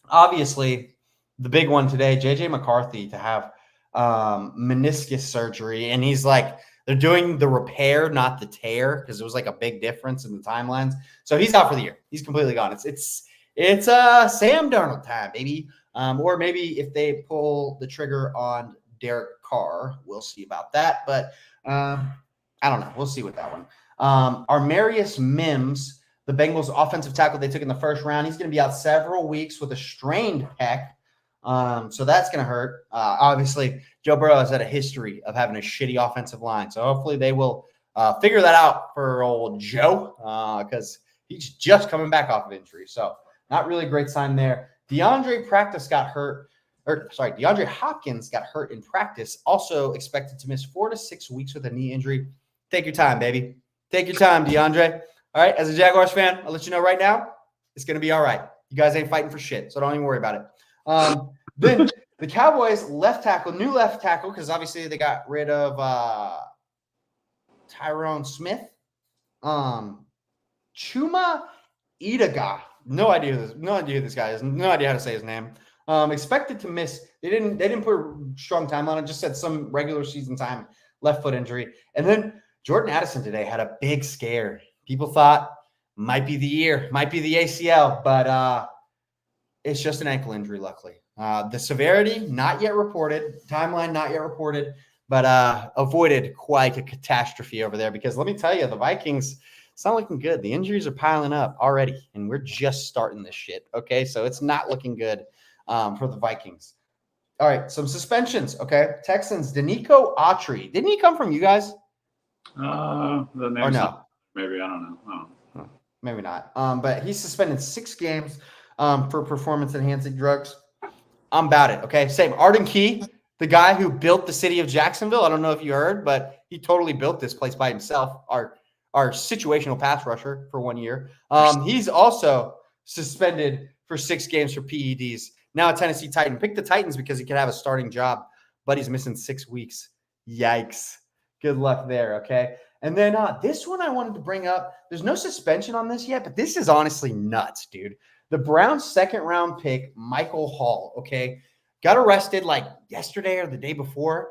obviously the big one today, JJ McCarthy to have meniscus surgery, and he's like, they're doing the repair, not the tear, because it was like a big difference in the timelines. So he's out for the year. He's completely gone. It's Sam Darnold time, baby. Or maybe if they pull the trigger on Derek Carr, we'll see about that. But I don't know. We'll see with that one. Armarius Mims, the Bengals offensive tackle they took in the first round, he's going to be out several weeks with a strained pec. So that's going to hurt. Obviously, Joe Burrow has had a history of having a shitty offensive line. So hopefully they will figure that out for old Joe because he's just coming back off of injury. So not really a great sign there. DeAndre Hopkins got hurt in practice, also expected to miss 4 to 6 weeks with a knee injury. Take your time, baby. Take your time, DeAndre. All right, as a Jaguars fan, I'll let you know right now, it's going to be all right. You guys ain't fighting for shit, so don't even worry about it. Then the Cowboys new left tackle, because obviously they got rid of Tyrone Smith. Chuma Idaga. No idea who this guy is. No idea how to say his name. Expected to miss. They didn't put a strong time on it. Just said some regular season time, left foot injury. And then Jordan Addison today had a big scare. People thought might be the year, might be the ACL, but it's just an ankle injury, luckily. The severity, not yet reported. Timeline, not yet reported, but avoided quite a catastrophe over there because let me tell you, the Vikings, it's not looking good. The injuries are piling up already, and we're just starting this shit, okay? So it's not looking good for the Vikings. All right, some suspensions, okay? Texans, Danico Autry. Didn't he come from you guys? The name or no? Maybe, I don't know. Maybe not. But he's suspended 6 games for performance-enhancing drugs. I'm about it, okay? Same. Arden Key, the guy who built the city of Jacksonville. I don't know if you heard, but he totally built this place by himself. Our situational pass rusher for 1 year. He's also suspended for 6 games for PEDs. Now a Tennessee Titan. Pick the Titans because he could have a starting job, but he's missing 6 weeks. Yikes. Good luck there, okay? And then this one I wanted to bring up. There's no suspension on this yet, but this is honestly nuts, dude. The Browns' second-round pick, Michael Hall, okay, got arrested like yesterday or the day before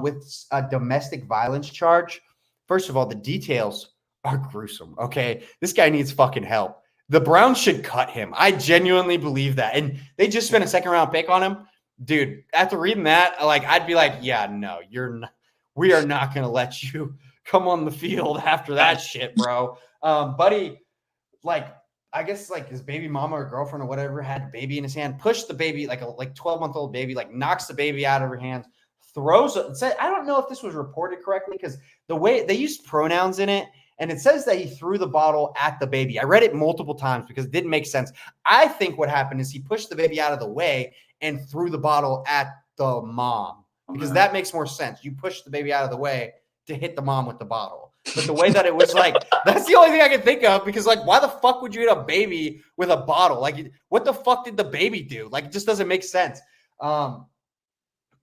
with a domestic violence charge. First of all, the details are gruesome, okay? This guy needs fucking help. The Browns should cut him. I genuinely believe that. And they just spent a second-round pick on him. Dude, after reading that, like I'd be like, yeah, no, we are not going to let you come on the field after that shit, bro. Buddy, like, I guess like his baby mama or girlfriend or whatever had a baby in his hand, pushed the baby, like a 12-month-old baby, like knocks the baby out of her hands, throws it. I don't know if this was reported correctly because the way they used pronouns in it, and it says that he threw the bottle at the baby. I read it multiple times because it didn't make sense. I think what happened is he pushed the baby out of the way and threw the bottle at the mom because that makes more sense. You push the baby out of the way to hit the mom with the bottle. But the way that it was like, that's the only thing I can think of because like, why the fuck would you hit a baby with a bottle? Like, what the fuck did the baby do? Like, it just doesn't make sense. And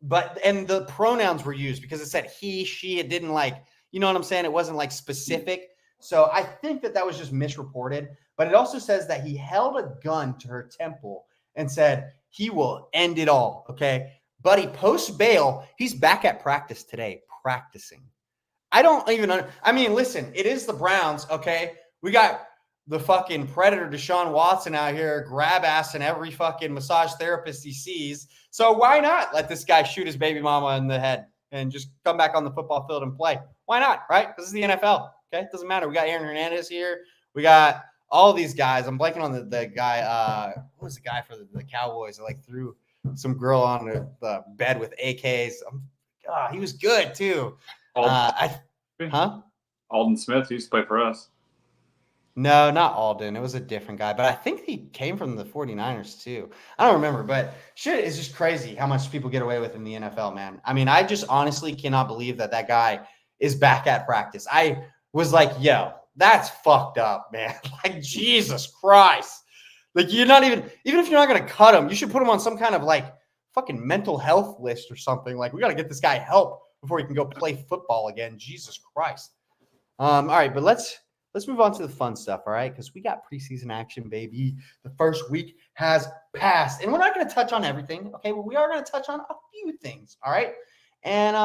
the pronouns were used because it said he, she, it didn't like, you know what I'm saying? It wasn't like specific. So I think that was just misreported, but it also says that he held a gun to her temple and said he will end it all. Okay. Buddy, post bail, he's back at practice today, practicing. I don't even know. I mean, listen, it is the Browns, okay? We got the fucking predator Deshaun Watson out here grab ass in every fucking massage therapist he sees. So why not let this guy shoot his baby mama in the head and just come back on the football field and play? Why not, right? This is the NFL, okay? It doesn't matter. We got Aaron Hernandez here. We got all these guys. I'm blanking on the guy. What was the guy for the Cowboys that like threw some girl on the bed with AKs? He was good too. Alden Smith used to play for us. No, not Alden. It was a different guy, but I think he came from the 49ers too. I don't remember, but shit is just crazy how much people get away with in the NFL, man. I mean, I just honestly cannot believe that that guy is back at practice. I was like, yo, that's fucked up, man. Like, Jesus Christ. Like, you're not even if you're not going to cut him, you should put him on some kind of like fucking mental health list or something. Like, we got to get this guy help before he can go play football again. Jesus Christ. All right, but let's move on to the fun stuff, all right? Because we got preseason action, baby. The first week has passed. And we're not going to touch on everything, okay? But we are going to touch on a few things, all right? And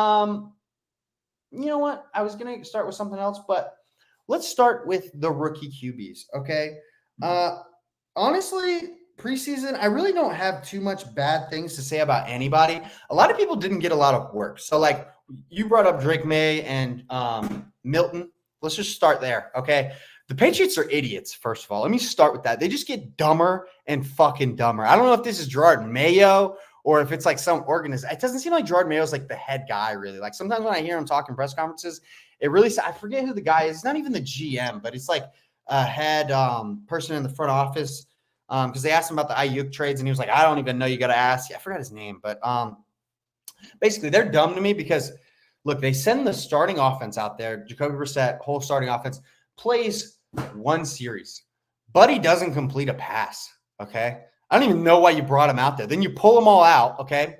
you know what? I was going to start with something else, but let's start with the rookie QBs, okay? Honestly, preseason, I really don't have too much bad things to say about anybody. A lot of people didn't get a lot of work. So, like, you brought up Drake May and Milton. Let's just start there, okay? The Patriots are idiots, first of all. Let me start with that. They just get dumber and fucking dumber. I don't know if this is Gerard Mayo or if it's like some organization. It doesn't seem like Gerard Mayo is like the head guy, really. Like sometimes when I hear him talk in press conferences, it really – I forget who the guy is. It's not even the GM, but it's like a head person in the front office because they asked him about the Aiyuk trades, and he was like, I don't even know. You got to ask. Yeah, I forgot his name. But basically, they're dumb to me because – look, they send the starting offense out there. Jacoby Brissett, whole starting offense, plays one series. Buddy doesn't complete a pass, okay? I don't even know why you brought him out there. Then you pull them all out, okay?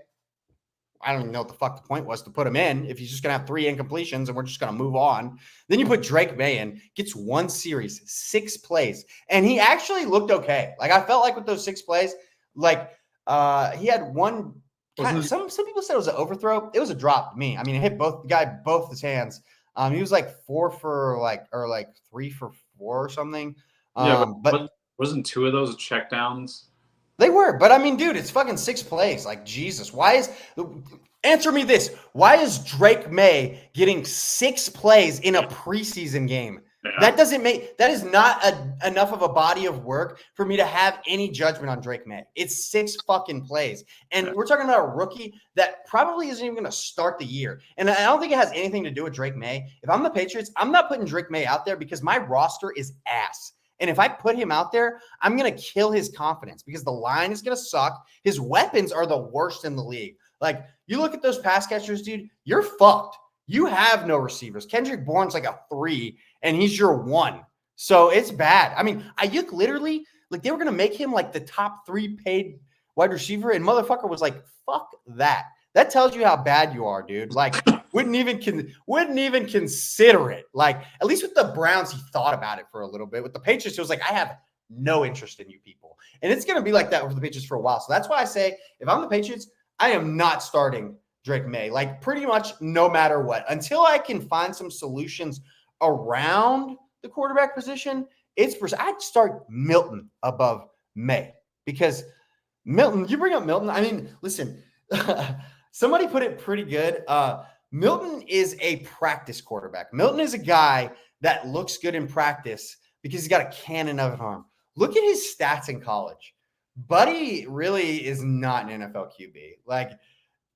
I don't even know what the fuck the point was to put him in if he's just going to have 3 incompletions and we're just going to move on. Then you put Drake May in, gets one series, 6 plays, and he actually looked okay. Like, I felt like with those 6 plays, like he had one – some people said it was an overthrow. It was a drop to me. I mean, it hit both his hands. He was like 4 for like 3 for 4 or something. But wasn't 2 of those checkdowns? They were, but I mean, dude, it's fucking 6 plays. Like, Jesus, answer me this: why is Drake May getting 6 plays in a preseason game? Yeah. That is not enough of a body of work for me to have any judgment on Drake May. It's 6 fucking plays. And we're talking about a rookie that probably isn't even going to start the year. And I don't think it has anything to do with Drake May. If I'm the Patriots, I'm not putting Drake May out there because my roster is ass. And if I put him out there, I'm going to kill his confidence because the line is going to suck. His weapons are the worst in the league. Like, you look at those pass catchers, dude, you're fucked. You have no receivers. Kendrick Bourne's like a 3, and he's your 1. So it's bad. I mean, Aiyuk literally, like, they were going to make him like the top 3 paid wide receiver, and motherfucker was like, fuck that. That tells you how bad you are, dude. Like, wouldn't even consider it. Like, at least with the Browns, he thought about it for a little bit. With the Patriots, he was like, I have no interest in you people. And it's going to be like that with the Patriots for a while. So that's why I say, if I'm the Patriots, I am not starting Drake May, like pretty much no matter what. Until I can find some solutions around the quarterback position, I'd start Milton above May because Milton, you bring up Milton. I mean, listen, somebody put it pretty good. Milton is a practice quarterback. Milton is a guy that looks good in practice because he's got a cannon of an arm. Look at his stats in college. Buddy really is not an NFL QB. Like,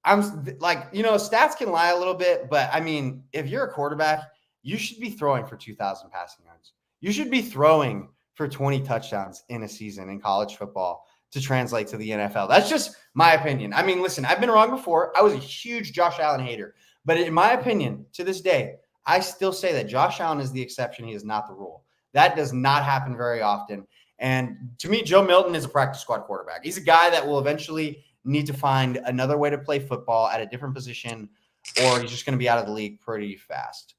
I'm like, stats can lie a little bit, but I mean, if you're a quarterback, you should be throwing for 2,000 passing yards. You should be throwing for 20 touchdowns in a season in college football to translate to the NFL. That's just my opinion. I mean, listen, I've been wrong before. I was a huge Josh Allen hater, but in my opinion, to this day, I still say that Josh Allen is the exception. He is not the rule. That does not happen very often. And to me, Joe Milton is a practice squad quarterback. He's a guy that will eventually need to find another way to play football at a different position, or he's just going to be out of the league pretty fast.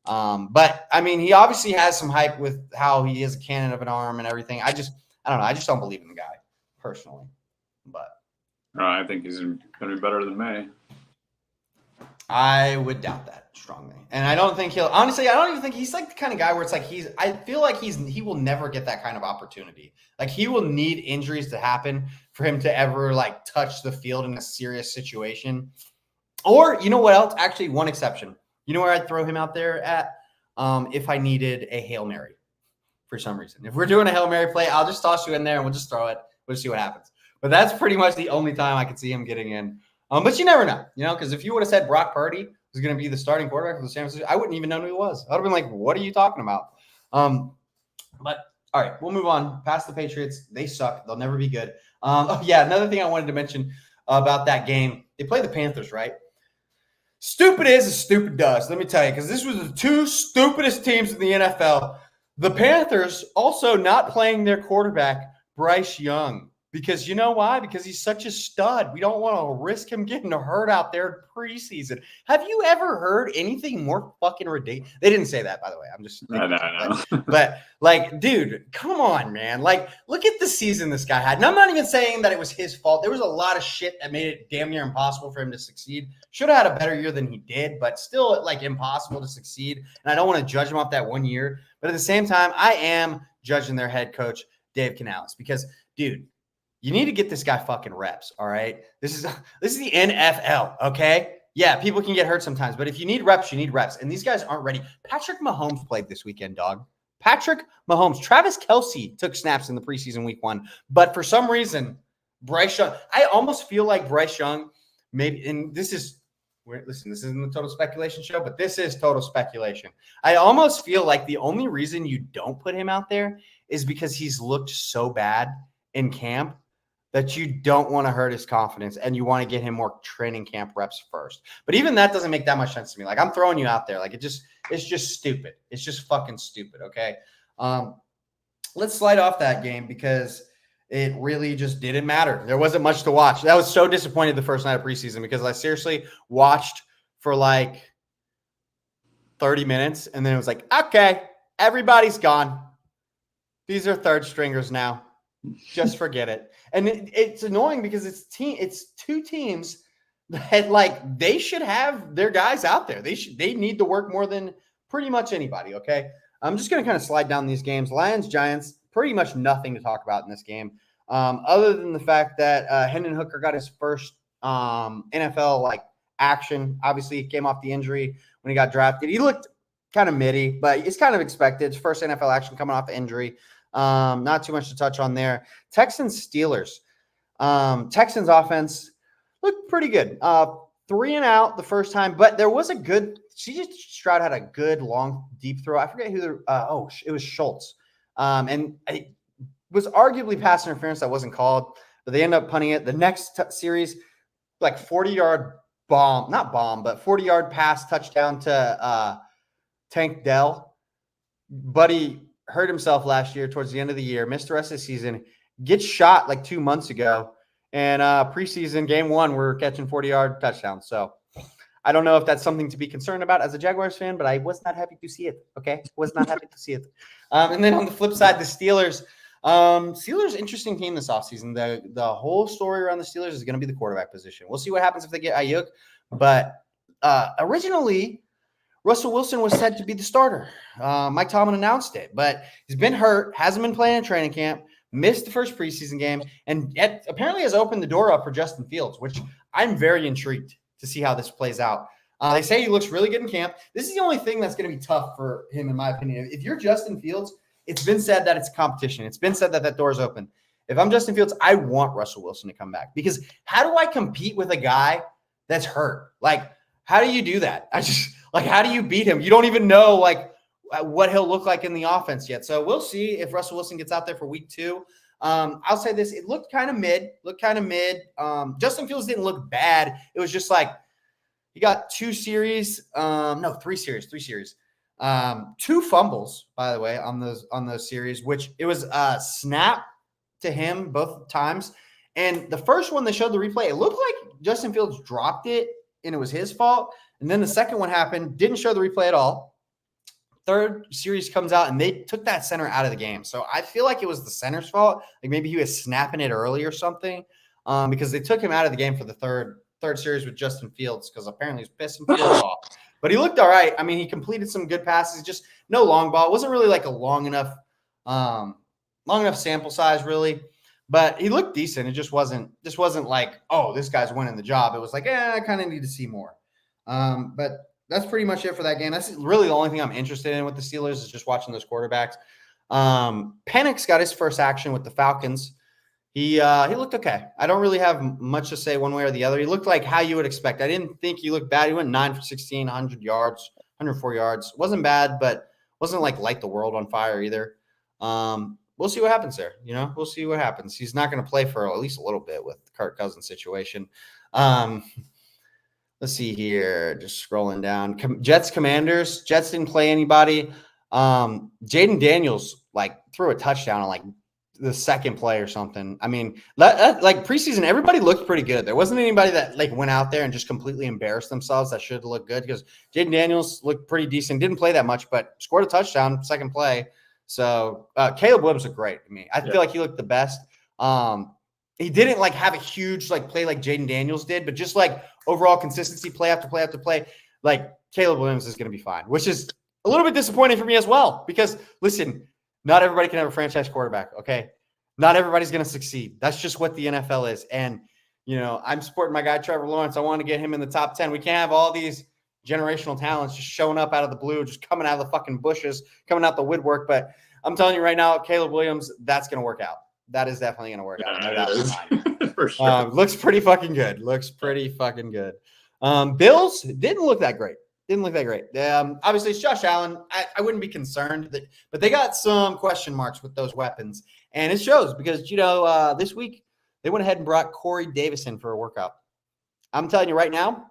But I mean, he obviously has some hype with how he is a cannon of an arm and everything. I don't know. I just don't believe in the guy personally, but I think he's going to be better than May. I would doubt that strongly. And I don't think I don't even think he's like the kind of guy where it's like I feel like he will never get that kind of opportunity. Like, he will need injuries to happen for him to ever like touch the field in a serious situation. Or, you know what else? Actually, one exception. You know where I'd throw him out there at? If I needed a Hail Mary for some reason. If we're doing a Hail Mary play, I'll just toss you in there and we'll just throw it. We'll see what happens. But that's pretty much the only time I could see him getting in. But you never know, because if you would have said Brock Purdy was going to be the starting quarterback for the San Francisco, I wouldn't even know who he was. I would have been like, what are you talking about? But all right, we'll move on. Past the Patriots, they suck. They'll never be good. Oh yeah, another thing I wanted to mention about that game, they play the Panthers, right? Stupid is as stupid does. Let me tell you, because this was the two stupidest teams in the NFL. The Panthers also not playing their quarterback, Bryce Young. Because you know why? Because he's such a stud. We don't want to risk him getting hurt out there in preseason. Have you ever heard anything more fucking ridiculous? They didn't say that, by the way. I'm just No. but like, dude, come on, man. Like, look at the season this guy had. And I'm not even saying that it was his fault. There was a lot of shit that made it damn near impossible for him to succeed. Should have had a better year than he did, but still like impossible to succeed. And I don't want to judge him off that 1 year. But at the same time, I am judging their head coach, Dave Canales, because, dude, you need to get this guy fucking reps, all right? This is the NFL, okay? Yeah, people can get hurt sometimes, but if you need reps, you need reps. And these guys aren't ready. Patrick Mahomes played this weekend, dog. Patrick Mahomes. Travis Kelce took snaps in the preseason week 1, but for some reason, Bryce Young, I almost feel like Bryce Young maybe, and this isn't the total speculation show, but this is total speculation. I almost feel like the only reason you don't put him out there is because he's looked so bad in camp that you don't want to hurt his confidence and you want to get him more training camp reps first. But even that doesn't make that much sense to me. Like, I'm throwing you out there. Like, it's just stupid. It's just fucking stupid. Okay. Let's slide off that game because it really just didn't matter. There wasn't much to watch. That was so disappointed the first night of preseason because I seriously watched for like 30 minutes and then it was like, okay, everybody's gone. These are third stringers now. Just forget it. And it's annoying because it's two teams that like they should have their guys out there. They need to work more than pretty much anybody. Okay. I'm just going to kind of slide down these games. Lions, Giants, pretty much nothing to talk about in this game. Other than the fact that Hendon Hooker got his first NFL like action. Obviously he came off the injury when he got drafted. He looked kind of middy, but it's kind of expected. His first NFL action coming off the injury. Not too much to touch on there. Texans, Steelers. Texans offense looked pretty good. 3 and out the first time, but there was a good – CJ Stroud had a good long deep throw. I forget who it was Schultz. And it was arguably pass interference that wasn't called, but they ended up punting it. The next series, like 40-yard bomb – not bomb, but 40-yard pass touchdown to Tank Dell. Buddy – hurt himself last year towards the end of the year, missed the rest of the season, gets shot like 2 months ago. And preseason game 1, we're catching 40-yard touchdowns. So I don't know if that's something to be concerned about as a Jaguars fan, but I was not happy to see it. Okay. Was not happy to see it. And then on the flip side, the Steelers. Steelers, interesting team this offseason. The whole story around the Steelers is going to be the quarterback position. We'll see what happens if they get Aiyuk. But originally, Russell Wilson was said to be the starter. Mike Tomlin announced it, but he's been hurt, hasn't been playing in training camp, missed the first preseason game, and yet apparently has opened the door up for Justin Fields, which I'm very intrigued to see how this plays out. They say he looks really good in camp. This is the only thing that's going to be tough for him, in my opinion. If you're Justin Fields, it's been said that it's competition. It's been said that that door is open. If I'm Justin Fields, I want Russell Wilson to come back because how do I compete with a guy that's hurt? Like, how do you do that? How do you beat him? You don't even know, like, what he'll look like in the offense yet. So we'll see if Russell Wilson gets out there for week 2. I'll say this. It looked kind of mid. Justin Fields didn't look bad. It was just like he got 3 series. 2 fumbles, by the way, on those series, which it was a snap to him both times. And the first one they showed the replay, it looked like Justin Fields dropped it and it was his fault. And then the second one happened, didn't show the replay at all. Third series comes out, and they took that center out of the game. So I feel like it was the center's fault. Like maybe he was snapping it early or something because they took him out of the game for the third series with Justin Fields because apparently he was pissing Fields off. But he looked all right. I mean, he completed some good passes, just no long ball. It wasn't really like a long enough sample size, really. But he looked decent. It just wasn't like, oh, this guy's winning the job. It was like, I kind of need to see more. But that's pretty much it for that game. That's really the only thing I'm interested in with the Steelers is just watching those quarterbacks. Penix got his first action with the Falcons. He looked okay. I don't really have much to say one way or the other. He looked like how you would expect. I didn't think he looked bad. He went 9 for 16, 100 yards, 104 yards. Wasn't bad, but wasn't like light the world on fire either. We'll see what happens there. We'll see what happens. He's not going to play for at least a little bit with the Kirk Cousins situation. Let's see here. Just scrolling down. Jets Commanders. Jets didn't play anybody. Jaden Daniels threw a touchdown on the second play or something. I mean, preseason, everybody looked pretty good. There wasn't anybody that went out there and just completely embarrassed themselves that should look good, because Jaden Daniels looked pretty decent. Didn't play that much, but scored a touchdown second play. So Caleb Williams looked great to me. I feel like he looked the best. He didn't have a huge play like Jaden Daniels did, but just overall consistency, play after play after play. Caleb Williams is going to be fine, which is a little bit disappointing for me as well, because listen, not everybody can have a franchise quarterback. Okay. Not everybody's going to succeed. That's just what the NFL is. And, I'm supporting my guy, Trevor Lawrence. I want to get him in the top 10. We can't have all these generational talents just showing up out of the blue, just coming out of the fucking bushes, coming out the woodwork. But I'm telling you right now, Caleb Williams, that's going to work out. That is definitely going to work out. No doubt. For sure. Looks pretty fucking good. Bills didn't look that great. Obviously, it's Josh Allen. I wouldn't be concerned, but they got some question marks with those weapons. And it shows because, this week they went ahead and brought Corey Davis in for a workout. I'm telling you right now,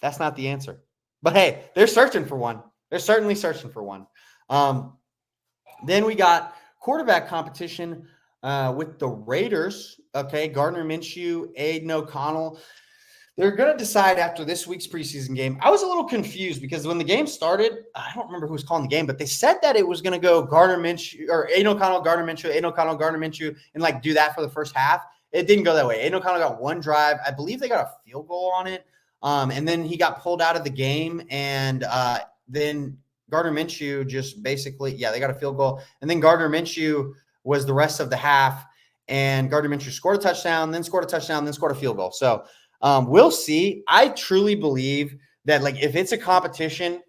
that's not the answer. But, hey, they're searching for one. They're certainly searching for one. Then we got quarterback competition with the Raiders. Okay, Gardner Minshew, Aiden O'Connell. They're going to decide after this week's preseason game. I was a little confused because when the game started, I don't remember who was calling the game, but they said that it was going to go Gardner Minshew or Aiden O'Connell, Gardner Minshew, Aiden O'Connell, Gardner Minshew, and do that for the first half. It didn't go that way. Aiden O'Connell got one drive. I believe they got a field goal on it. And then he got pulled out of the game. And then Gardner Minshew just basically, they got a field goal. And then Gardner Minshew was the rest of the half. And Gardner Minshew scored a touchdown, then scored a field goal. So, we'll see. I truly believe that if it's a competition,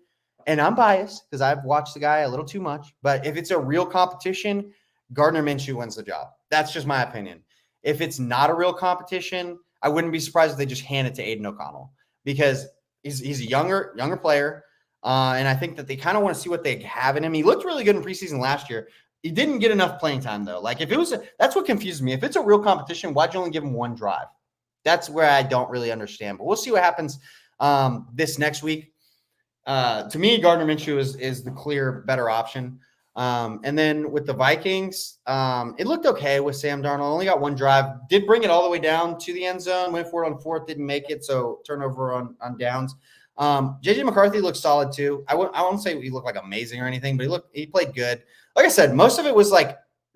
and I'm biased because I've watched the guy a little too much, but if it's a real competition, Gardner Minshew wins the job. That's just my opinion. If it's not a real competition, I wouldn't be surprised if they just hand it to Aiden O'Connell, because he's a younger player. And I think that they kind of want to see what they have in him. He looked really good in preseason last year. He didn't get enough playing time though. That's what confuses me. If it's a real competition, why'd you only give him one drive? That's where I don't really understand, but we'll see what happens this next week. To me, Gardner Minshew is the clear better option. And then with the Vikings, it looked okay with Sam Darnold. Only got one drive, did bring it all the way down to the end zone, went for it on fourth, didn't make it. So turnover on downs. JJ McCarthy looked solid too. I won't say he looked amazing or anything, but he played good. Like I said, most of it was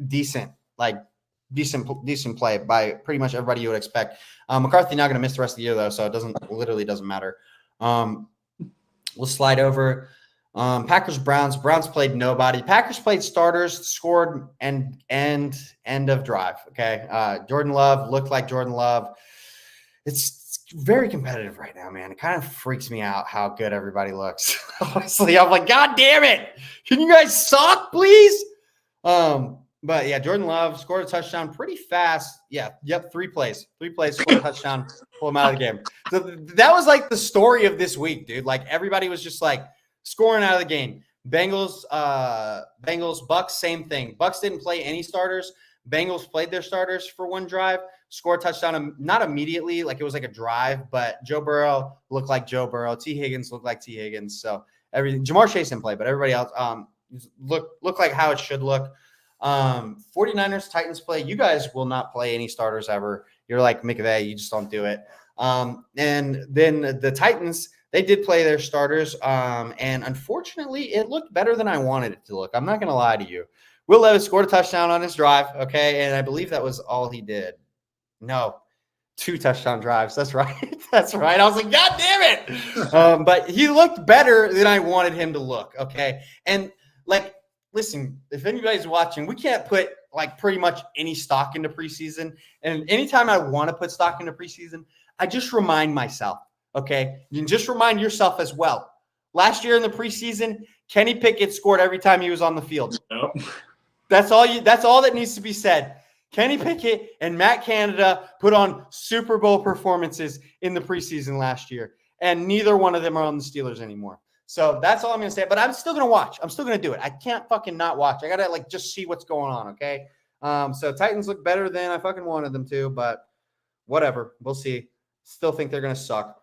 decent, decent play by pretty much everybody you would expect. McCarthy not going to miss the rest of the year though, so it literally doesn't matter. We'll slide over. Packers Browns. Browns played nobody. Packers played starters, scored and end of drive. Okay, Jordan Love looked like Jordan Love. It's very competitive right now, man. It kind of freaks me out how good everybody looks. Honestly, I'm God damn it! Can you guys suck, please? But yeah, Jordan Love scored a touchdown pretty fast. Yeah, yep, 3 plays, scored a touchdown, pull him out of the game. So that was the story of this week, dude. Everybody was just scoring out of the game. Bengals, Bucks, same thing. Bucks didn't play any starters. Bengals played their starters for one drive, scored a touchdown, not immediately, it was a drive, but Joe Burrow looked like Joe Burrow. T. Higgins looked like T. Higgins. So everything. Jamar Chase didn't play, but everybody else looked like how it should look. 49ers, Titans play. You guys will not play any starters ever. You're like McVay, you just don't do it. And then the Titans, they did play their starters. And unfortunately, it looked better than I wanted it to look. I'm not going to lie to you. Will Levis scored a touchdown on his drive. Okay. And I believe that was all he did. No, 2 touchdown drives. That's right. That's right. I was God damn it. But he looked better than I wanted him to look. Okay. And listen, if anybody's watching, we can't put pretty much any stock into preseason. And anytime I want to put stock into preseason, I just remind myself, okay? You can just remind yourself as well. Last year in the preseason, Kenny Pickett scored every time he was on the field. Nope. That's all that needs to be said. Kenny Pickett and Matt Canada put on Super Bowl performances in the preseason last year, and neither one of them are on the Steelers anymore. So that's all I'm going to say. But I'm still going to watch. I'm still going to do it. I can't fucking not watch. I got to like just see what's going on, okay? So Titans look better than I fucking wanted them to, but whatever. We'll see. Still think they're going to suck.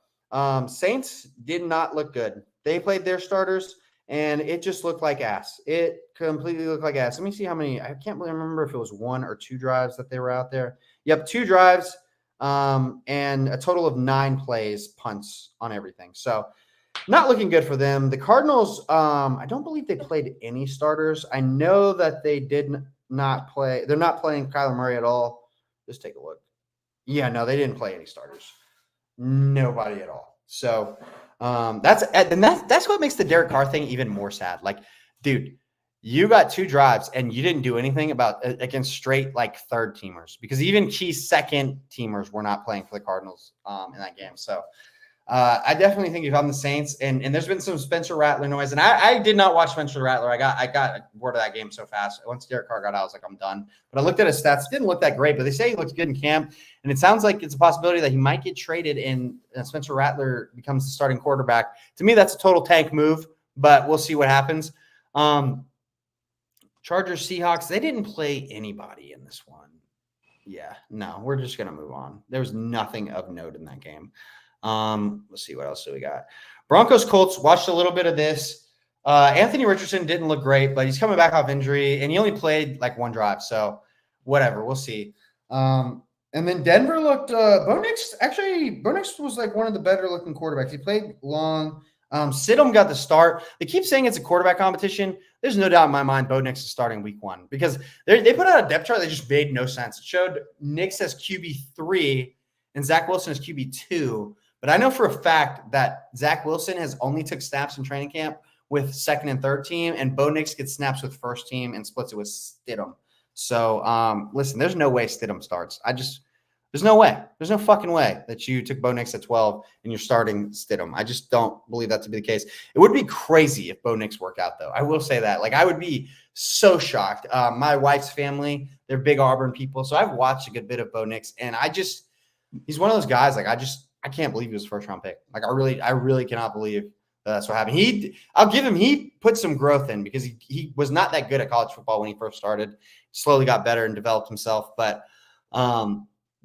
Saints did not look good. They played their starters, and it just looked like ass. It completely looked like ass. Let me see how many. I can't really remember if it was 1 or 2 drives that they were out there. Yep, 2 drives and a total of 9 plays, punts on everything. So not looking good for them. The Cardinals, I don't believe they played any starters. I know that they did not play. They're not playing Kyler Murray at all. Just take a look. Yeah, no, they didn't play any starters. Nobody at all. So that's what makes the Derek Carr thing even more sad. Like, dude, you got 2 drives and you didn't do anything against straight like third teamers, because even key second teamers were not playing for the Cardinals in that game. So I definitely think if I'm the Saints, and there's been some Spencer Rattler noise, and I did not watch Spencer Rattler. I got bored of that game so fast. Once Derek Carr got out, I was like, I'm done. But I looked at his stats; didn't look that great. But they say he looks good in camp, and it sounds like it's a possibility that he might get traded, and Spencer Rattler becomes the starting quarterback. To me, that's a total tank move, but we'll see what happens. Chargers, Seahawks, they didn't play anybody in this one. Yeah, no, we're just gonna move on. There was nothing of note in that game. Let's see, what else do we got? Broncos, Colts, watched a little bit of this. Anthony Richardson didn't look great, but he's coming back off injury, and he only played like 1 drive. So whatever, we'll see. And then Denver looked Bo Nix was like one of the better looking quarterbacks. He played long. Stidham got the start. They keep saying it's a quarterback competition. There's no doubt in my mind Bo Nix is starting week 1, because they put out a depth chart that just made no sense. It showed Nix as QB3 and Zach Wilson as QB2. But I know for a fact that Zach Wilson has only took snaps in training camp with second and third team, and Bo Nix gets snaps with first team and splits it with Stidham. So, listen, there's no way Stidham starts. There's no way. There's no fucking way that you took Bo Nix at 12 and you're starting Stidham. I just don't believe that to be the case. It would be crazy if Bo Nix worked out, though. I will say that. Like, I would be so shocked. My wife's family, they're big Auburn people, so I've watched a good bit of Bo Nix, and he's one of those guys, like, I can't believe he was a first-round pick. Like, I really cannot believe that's what happened. He put some growth in, because he was not that good at college football when he first started. Slowly got better and developed himself. But,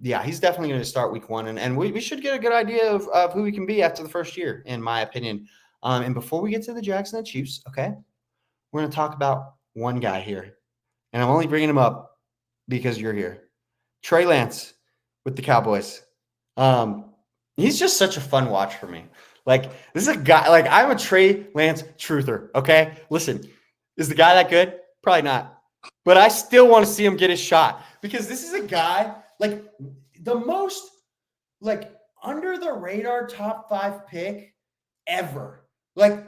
yeah, he's definitely going to start week 1. And we should get a good idea of who he can be after the first year, in my opinion. And before we get to the Jags and the Chiefs, okay, we're going to talk about one guy here. And I'm only bringing him up because you're here. Trey Lance with the Cowboys. He's just such a fun watch for me. Like, this is a guy, like, I'm a Trey Lance truther, okay? Listen, is the guy that good? Probably not. But I still want to see him get his shot, because this is a guy, like, the most, like, under the radar top 5 pick ever. Like,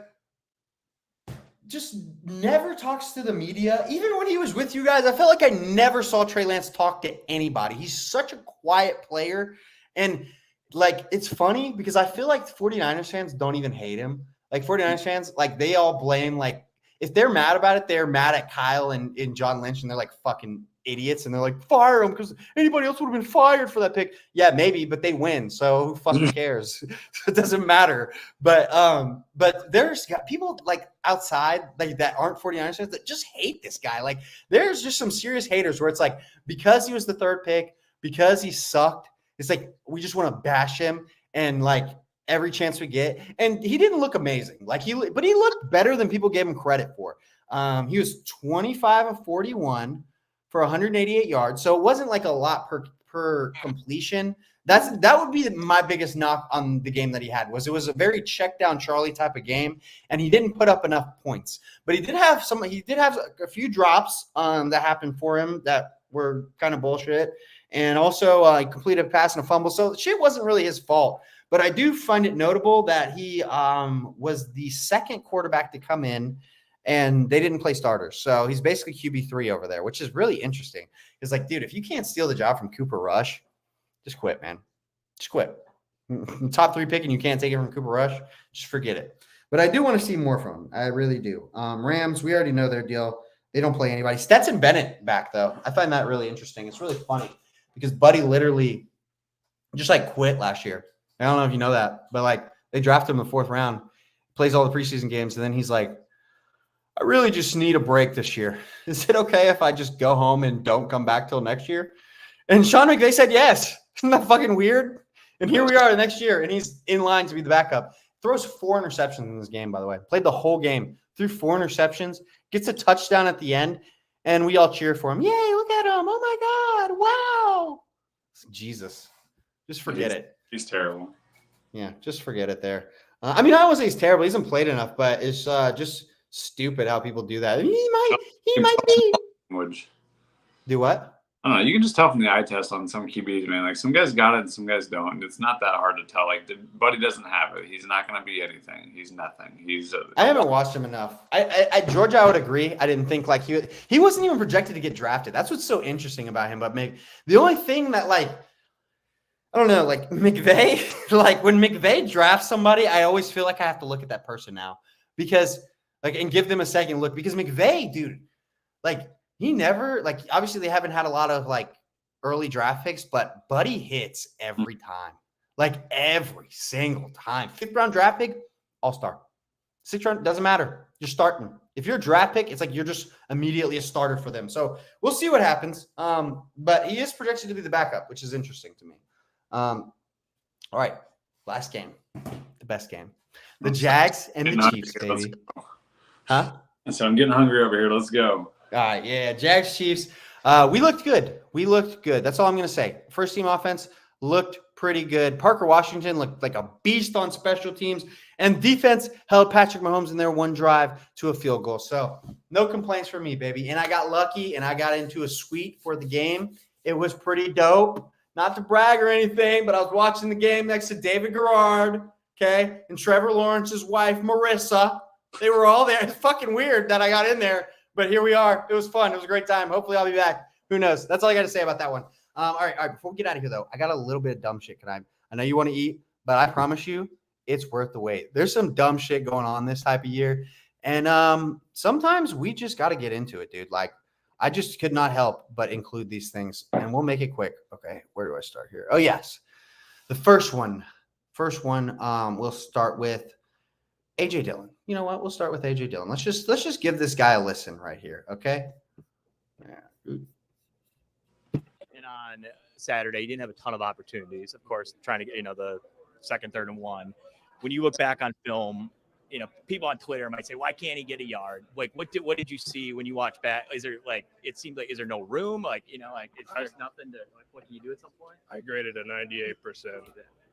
just never talks to the media. Even when he was with you guys, I felt like I never saw Trey Lance talk to anybody. He's such a quiet player. And, like, it's funny because I feel like 49ers fans don't even hate him. Like, 49ers fans, like, they all blame, like, if they're mad about it, they're mad at Kyle and John Lynch, and they're like fucking idiots, and they're like, fire him because anybody else would have been fired for that pick. Yeah, maybe, but they win, so who fucking cares? It doesn't matter. But there's got people like outside, like, that aren't 49ers fans that just hate this guy. Like, there's just some serious haters where it's like, because he was the 3rd pick, because he sucked, it's like we just want to bash him, and like every chance we get. And he didn't look amazing, but he looked better than people gave him credit for. He was 25 of 41 for 188 yards, so it wasn't like a lot per completion. That would be my biggest knock on the game that he had. It was a very check down Charlie type of game, and he didn't put up enough points. But he did have a few drops that happened for him that were kind of bullshit. And also he completed a pass and a fumble. So shit wasn't really his fault. But I do find it notable that he was the 2nd quarterback to come in, and they didn't play starters. So he's basically QB3 over there, which is really interesting. It's like, dude, if you can't steal the job from Cooper Rush, just quit, man. Just quit. Top 3 pick and you can't take it from Cooper Rush, just forget it. But I do want to see more from him. I really do. Rams, we already know their deal. They don't play anybody. Stetson Bennett back, though. I find that really interesting. It's really funny because Buddy literally just, like, quit last year. I don't know if you know that, but, like, they drafted him in the 4th round. plays all the preseason games, and then he's like, I really just need a break this year. Is it okay if I just go home and don't come back till next year? And Sean McVay said yes. Isn't that fucking weird? And here we are the next year, and he's in line to be the backup. Throws 4 interceptions in this game, by the way. Played the whole game. Threw 4 interceptions. Gets a touchdown at the end, and we all cheer for him. Yay, look at him. Oh, my God. Wow. Jesus. Just forget it. He's terrible. Yeah, just forget it there. I mean, I don't want to say he's terrible. He hasn't played enough, but it's just stupid how people do that. He might be. Do what? I don't know. You can just tell from the eye test on some QBs, man. Like some guys got it and some guys don't. It's not that hard to tell. Like Buddy doesn't have it. He's not going to be anything. He's nothing. I haven't watched him enough. Georgia, I would agree. I didn't think like he wasn't even projected to get drafted. That's what's so interesting about him. But the only thing that I don't know, like McVay, like when McVay drafts somebody, I always feel like I have to look at that person now because and give them a second look because McVay, dude, he never obviously they haven't had a lot of early draft picks, but Buddy hits every time, every single time. 5th round draft pick, all-star. 6th round, doesn't matter. You're starting. If you're a draft pick, it's like you're just immediately a starter for them. So we'll see what happens. But he is projected to be the backup, which is interesting to me. All right, last game, the best game. The Jags and the Chiefs, baby. Huh? So I'm getting hungry over here. Let's go. All right, yeah, Jags, Chiefs. We looked good. That's all I'm going to say. First team offense looked pretty good. Parker Washington looked like a beast on special teams. And defense held Patrick Mahomes in their one drive to a field goal. So no complaints for me, baby. And I got lucky, and I got into a suite for the game. It was pretty dope. Not to brag or anything, but I was watching the game next to David Garrard, okay, and Trevor Lawrence's wife, Marissa. They were all there. It's fucking weird that I got in there, but here we are. It was fun. It was a great time. Hopefully I'll be back. Who knows? That's all I got to say about that one. All right. Before we get out of here, though, I got a little bit of dumb shit. I know you want to eat, but I promise you it's worth the wait. There's some dumb shit going on this type of year, and sometimes we just got to get into it, dude. I just could not help but include these things, and we'll make it quick. Okay, where do I start here? Oh, yes. The first one, we'll start with A.J. Dillon. You know what? We'll start with A.J. Dillon. Let's just give this guy a listen right here, okay? Yeah. And on Saturday, you didn't have a ton of opportunities, of course, trying to get, the 2nd, 3rd, and 1. When you look back on film, people on Twitter might say, why can't he get a yard? What did you see when you watch back? Is there it seemed like, is there no room? It's just nothing to, what can you do at some point? I graded a 98%.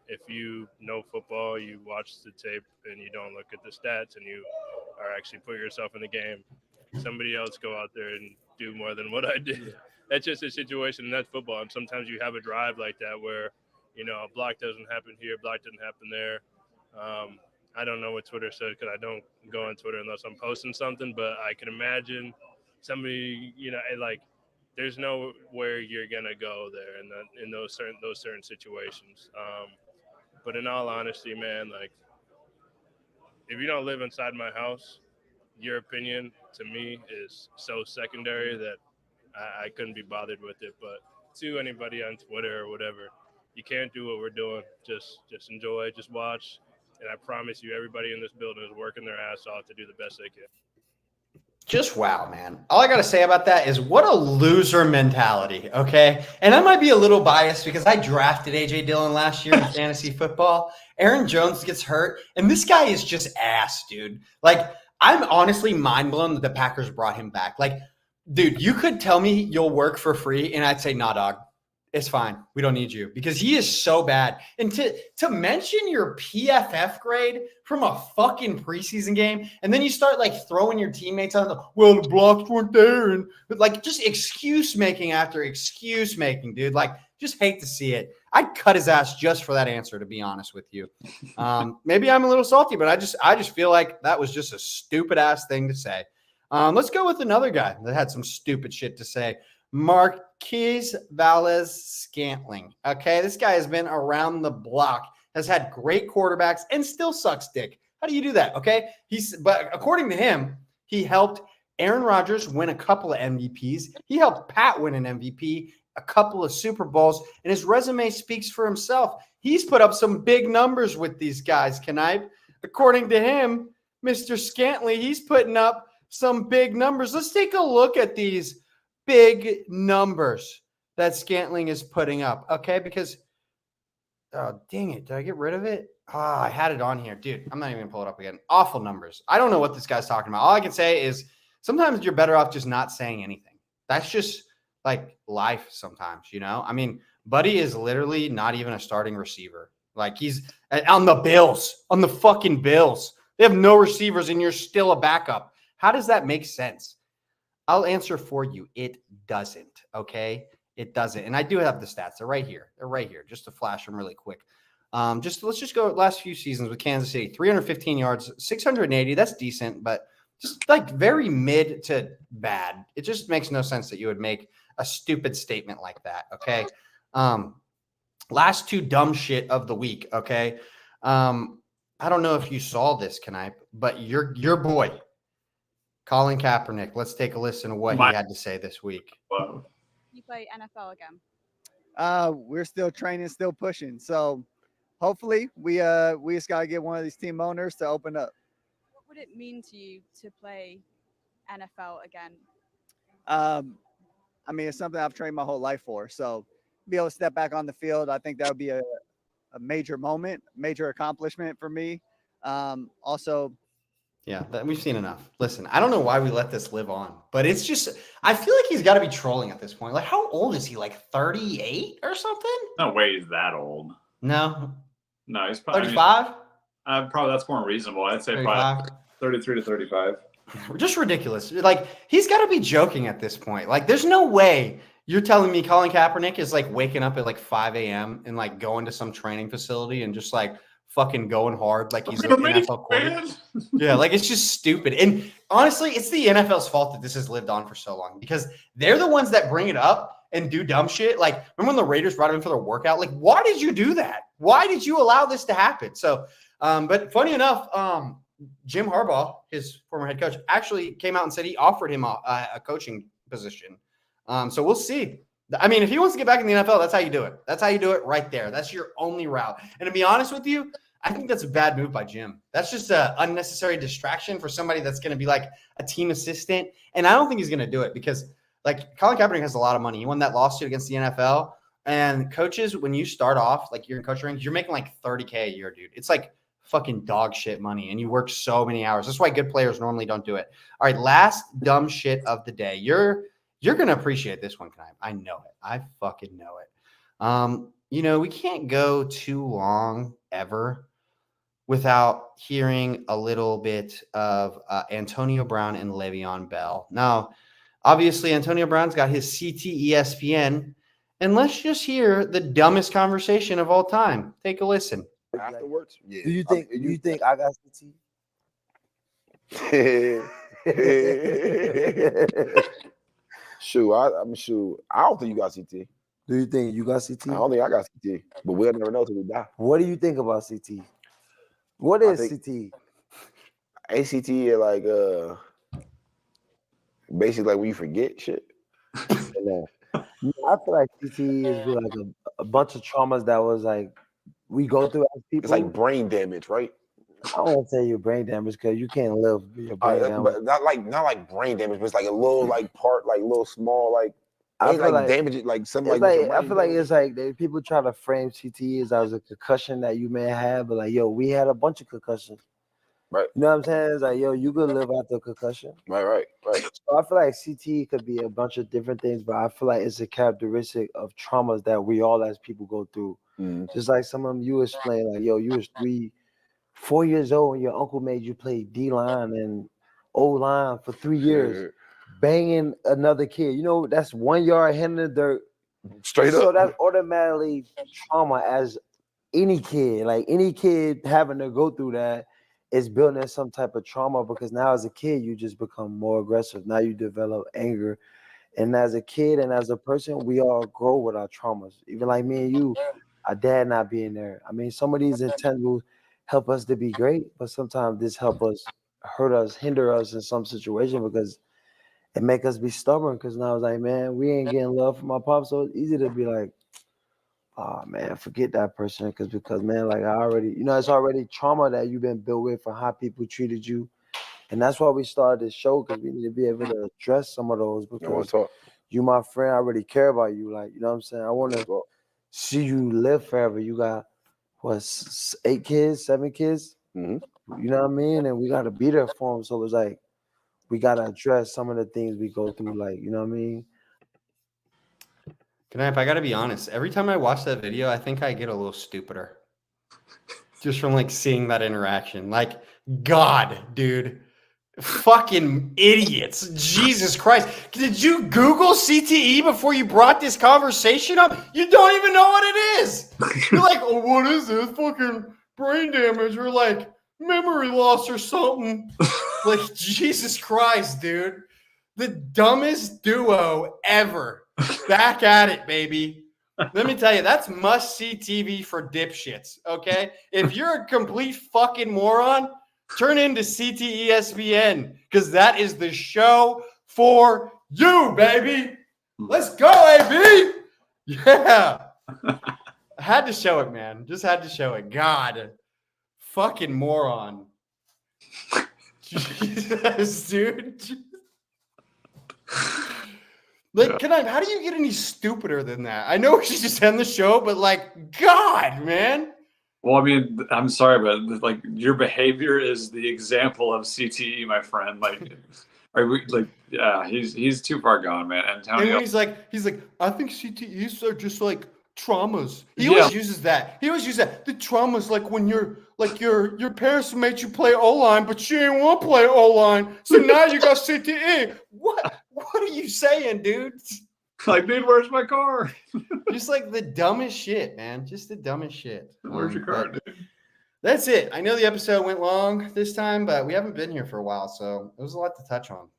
If you know football, you watch the tape and you don't look at the stats and you are actually put yourself in the game, somebody else go out there and do more than what I did. That's just a situation, and that's football. And sometimes you have a drive like that where, a block doesn't happen here, block doesn't happen there. I don't know what Twitter said because I don't go on Twitter unless I'm posting something, but I can imagine somebody, there's nowhere you're gonna go there in those certain situations. But in all honesty, man, if you don't live inside my house, your opinion to me is so secondary that I couldn't be bothered with it. But to anybody on Twitter or whatever, you can't do what we're doing. Just enjoy, just watch. And I promise you, everybody in this building is working their ass off to do the best they can. Just wow, man. All I got to say about that is what a loser mentality, okay? And I might be a little biased because I drafted A.J. Dillon last year in fantasy football. Aaron Jones gets hurt, and this guy is just ass, dude. I'm honestly mind blown that the Packers brought him back. Dude, you could tell me you'll work for free, and I'd say, nah, dog. It's fine. We don't need you because he is so bad. And to mention your PFF grade from a fucking preseason game, and then you start throwing your teammates on the blocks weren't there, and just excuse making after excuse making, dude. Just hate to see it. I'd cut his ass just for that answer, to be honest with you. Maybe I'm a little salty, but I just feel like that was just a stupid ass thing to say. Let's go with another guy that had some stupid shit to say. Marquez Valdes-Scantling. Okay, this guy has been around the block, has had great quarterbacks, and still sucks dick. How do you do that? Okay, but according to him, he helped Aaron Rodgers win a couple of MVPs. He helped Pat win an MVP, a couple of Super Bowls, and his resume speaks for himself. He's put up some big numbers with these guys, Knipe. according to him, Mr. Scantley, he's putting up some big numbers. Let's take a look at these big numbers that Scantling is putting up, okay? Because, oh, dang it. Did I get rid of it? I had it on here. Dude, I'm not even going to pull it up again. Awful numbers. I don't know what this guy's talking about. All I can say is sometimes you're better off just not saying anything. That's just like life sometimes, you know? I mean, Buddy is literally not even a starting receiver. Like he's on the Bills, on the fucking Bills. They have no receivers and you're still a backup. How does that make sense? I'll answer for you. It doesn't, okay? It doesn't. And I do have the stats. They're right here. They're right here. Just to flash them really quick. Let's just go last few seasons with Kansas City. 315 yards, 680. That's decent, but just like very mid to bad. It just makes no sense that you would make a stupid statement like that, okay? Last two dumb shit of the week, okay? I don't know if you saw this, Knipe, but your boy, Colin Kaepernick, let's take a listen to what he had to say this week. Whoa. You play NFL again? We're still training, still pushing. So hopefully we just gotta get one of these team owners to open up. What would it mean to you to play NFL again? I mean, it's something I've trained my whole life for. So be able to step back on the field, I think that would be a major moment, major accomplishment for me. Also, yeah, we've seen enough. Listen, I don't know why we let this live on, but it's just, I feel like he's got to be trolling at this point. Like, how old is he? Like 38 or something? No way he's that old. No. No, he's probably 35? Probably that's more reasonable. I'd say 35? probably 33 to 35. Just ridiculous. Like, he's got to be joking at this point. Like, there's no way you're telling me Colin Kaepernick is like waking up at like 5 a.m. and like going to some training facility and just like fucking going hard like he's an NFL quarterback. Yeah, like it's just stupid. And honestly, it's the NFL's fault that this has lived on for so long because they're the ones that bring it up and do dumb shit. Like, remember when the Raiders brought him in for their workout? Like, why did you do that? Why did you allow this to happen? So, but funny enough, Jim Harbaugh, his former head coach, actually came out and said he offered him a coaching position. So we'll see. I mean, if he wants to get back in the NFL, that's how you do it. That's how you do it right there. That's your only route. And to be honest with you, I think that's a bad move by Jim. That's just an unnecessary distraction for somebody that's going to be like a team assistant. And I don't think he's going to do it because, like, Colin Kaepernick has a lot of money. He won that lawsuit against the NFL. And coaches, when you start off, like you're in coach ranks, you're making like $30K a year, dude. It's like fucking dog shit money. And you work so many hours. That's why good players normally don't do it. All right, last dumb shit of the day. You're going to appreciate this one, Knipe. I know it. I fucking know it. You know, we can't go too long ever without hearing a little bit of Antonio Brown and Le'Veon Bell. Now, obviously, Antonio Brown's got his CT ESPN, and let's just hear the dumbest conversation of all time. Take a listen. Afterwards, yeah. Do you think I got CT? Shoot, I don't think you got CT. Do you think you got CT? I don't think I got CT, but we'll never know till we die. What do you think about CT? What is CT? ACT is like basically like when you forget shit. I feel like CT is like a bunch of traumas that was like we go through as people. It's like brain damage, right? I don't want to tell you brain damage because you can't live with your brain damage. But not like brain damage, but it's like a little like part, like little small like. I feel like damage, like something like. I feel like it's like people try to frame CTE as a concussion that you may have, but like, yo, we had a bunch of concussions. Right. You know what I'm saying? It's like, yo, you could live after a concussion. Right. So I feel like CTE could be a bunch of different things, but I feel like it's a characteristic of traumas that we all as people go through. Just like some of them you explain, like, yo, you was 4 years old and your uncle made you play D-line and O-line for 3 years. Banging another kid, you know, that's 1 yard head in the dirt. Straight up. So that's automatically trauma as any kid. Like any kid having to go through that is building some type of trauma because now as a kid, you just become more aggressive. Now you develop anger. And as a kid and as a person, we all grow with our traumas. Even like me and you, our dad not being there. I mean, some of these intangibles help us to be great, but sometimes this help us, hurt us, hinder us in some situation because it make us be stubborn because now it's like, man, we ain't getting love from my pops. So it's easy to be like, oh man, forget that person because man, like I already, it's already trauma that you've been built with for how people treated you. And that's why we started this show, because we need to be able to address some of those, because you my friend, I really care about you. Like, you know what I'm saying? I want to see you live forever. You got what, 8 kids, 7 kids? You know what I mean? And we got to be there for them. So it's like, we got to address some of the things we go through. Like, you know what I mean? If I got to be honest, every time I watch that video, I think I get a little stupider. Just from like seeing that interaction. Like, God, dude. Fucking idiots. Jesus Christ. Did you Google CTE before you brought this conversation up? You don't even know what it is. You're like, oh, what is this? Fucking brain damage or like memory loss or something. Like, Jesus Christ, dude. The dumbest duo ever. Back at it, baby. Let me tell you, that's must-see TV for dipshits, okay? If you're a complete fucking moron, turn into CTESPN, because that is the show for you, baby. Let's go, AB. Yeah. I had to show it, man. Just had to show it. God. Fucking moron. Jesus, dude. Like, how do you get any stupider than that? I know we should just end the show, but like, God, man. Well, I mean, I'm sorry, but like your behavior is the example of CTE, my friend. Like, yeah, he's too far gone, man. Antonio. And he's like, I think CTEs are just like traumas. He always uses that. He always uses that. The traumas, like when your parents made you play O-line, but you didn't want to play O-line, so now you got CTE. What are you saying, dude? Like, dude, where's my car? Just like the dumbest shit, man. Just the dumbest shit. Where's your car, dude? That's it. I know the episode went long this time, but we haven't been here for a while, so it was a lot to touch on.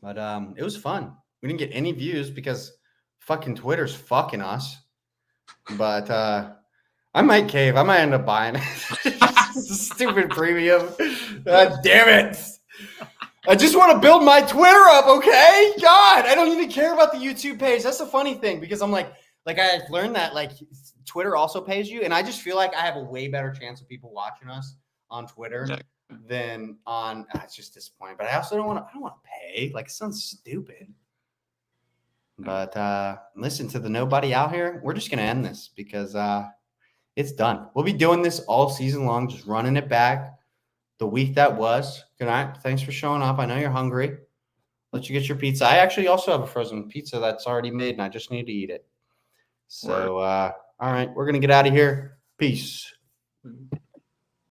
But it was fun. We didn't get any views because fucking Twitter's fucking us. But I might cave. I might end up buying it. Stupid premium. God damn it. I just want to build my Twitter up, okay? God, I don't even care about the YouTube page. That's the funny thing, because I'm like I've learned that like Twitter also pays you, and I just feel like I have a way better chance of people watching us on Twitter than on. It's just disappointing, but I also don't want to pay. Like, it sounds stupid. But listen, to the nobody out here, we're just gonna end this because it's done. We'll be doing this all season long, just running it back. The week that was. Good night. Thanks for showing up. I know you're hungry. Let you get your pizza. I actually also have a frozen pizza that's already made, and I just need to eat it. So, all right, we're going to get out of here. Peace.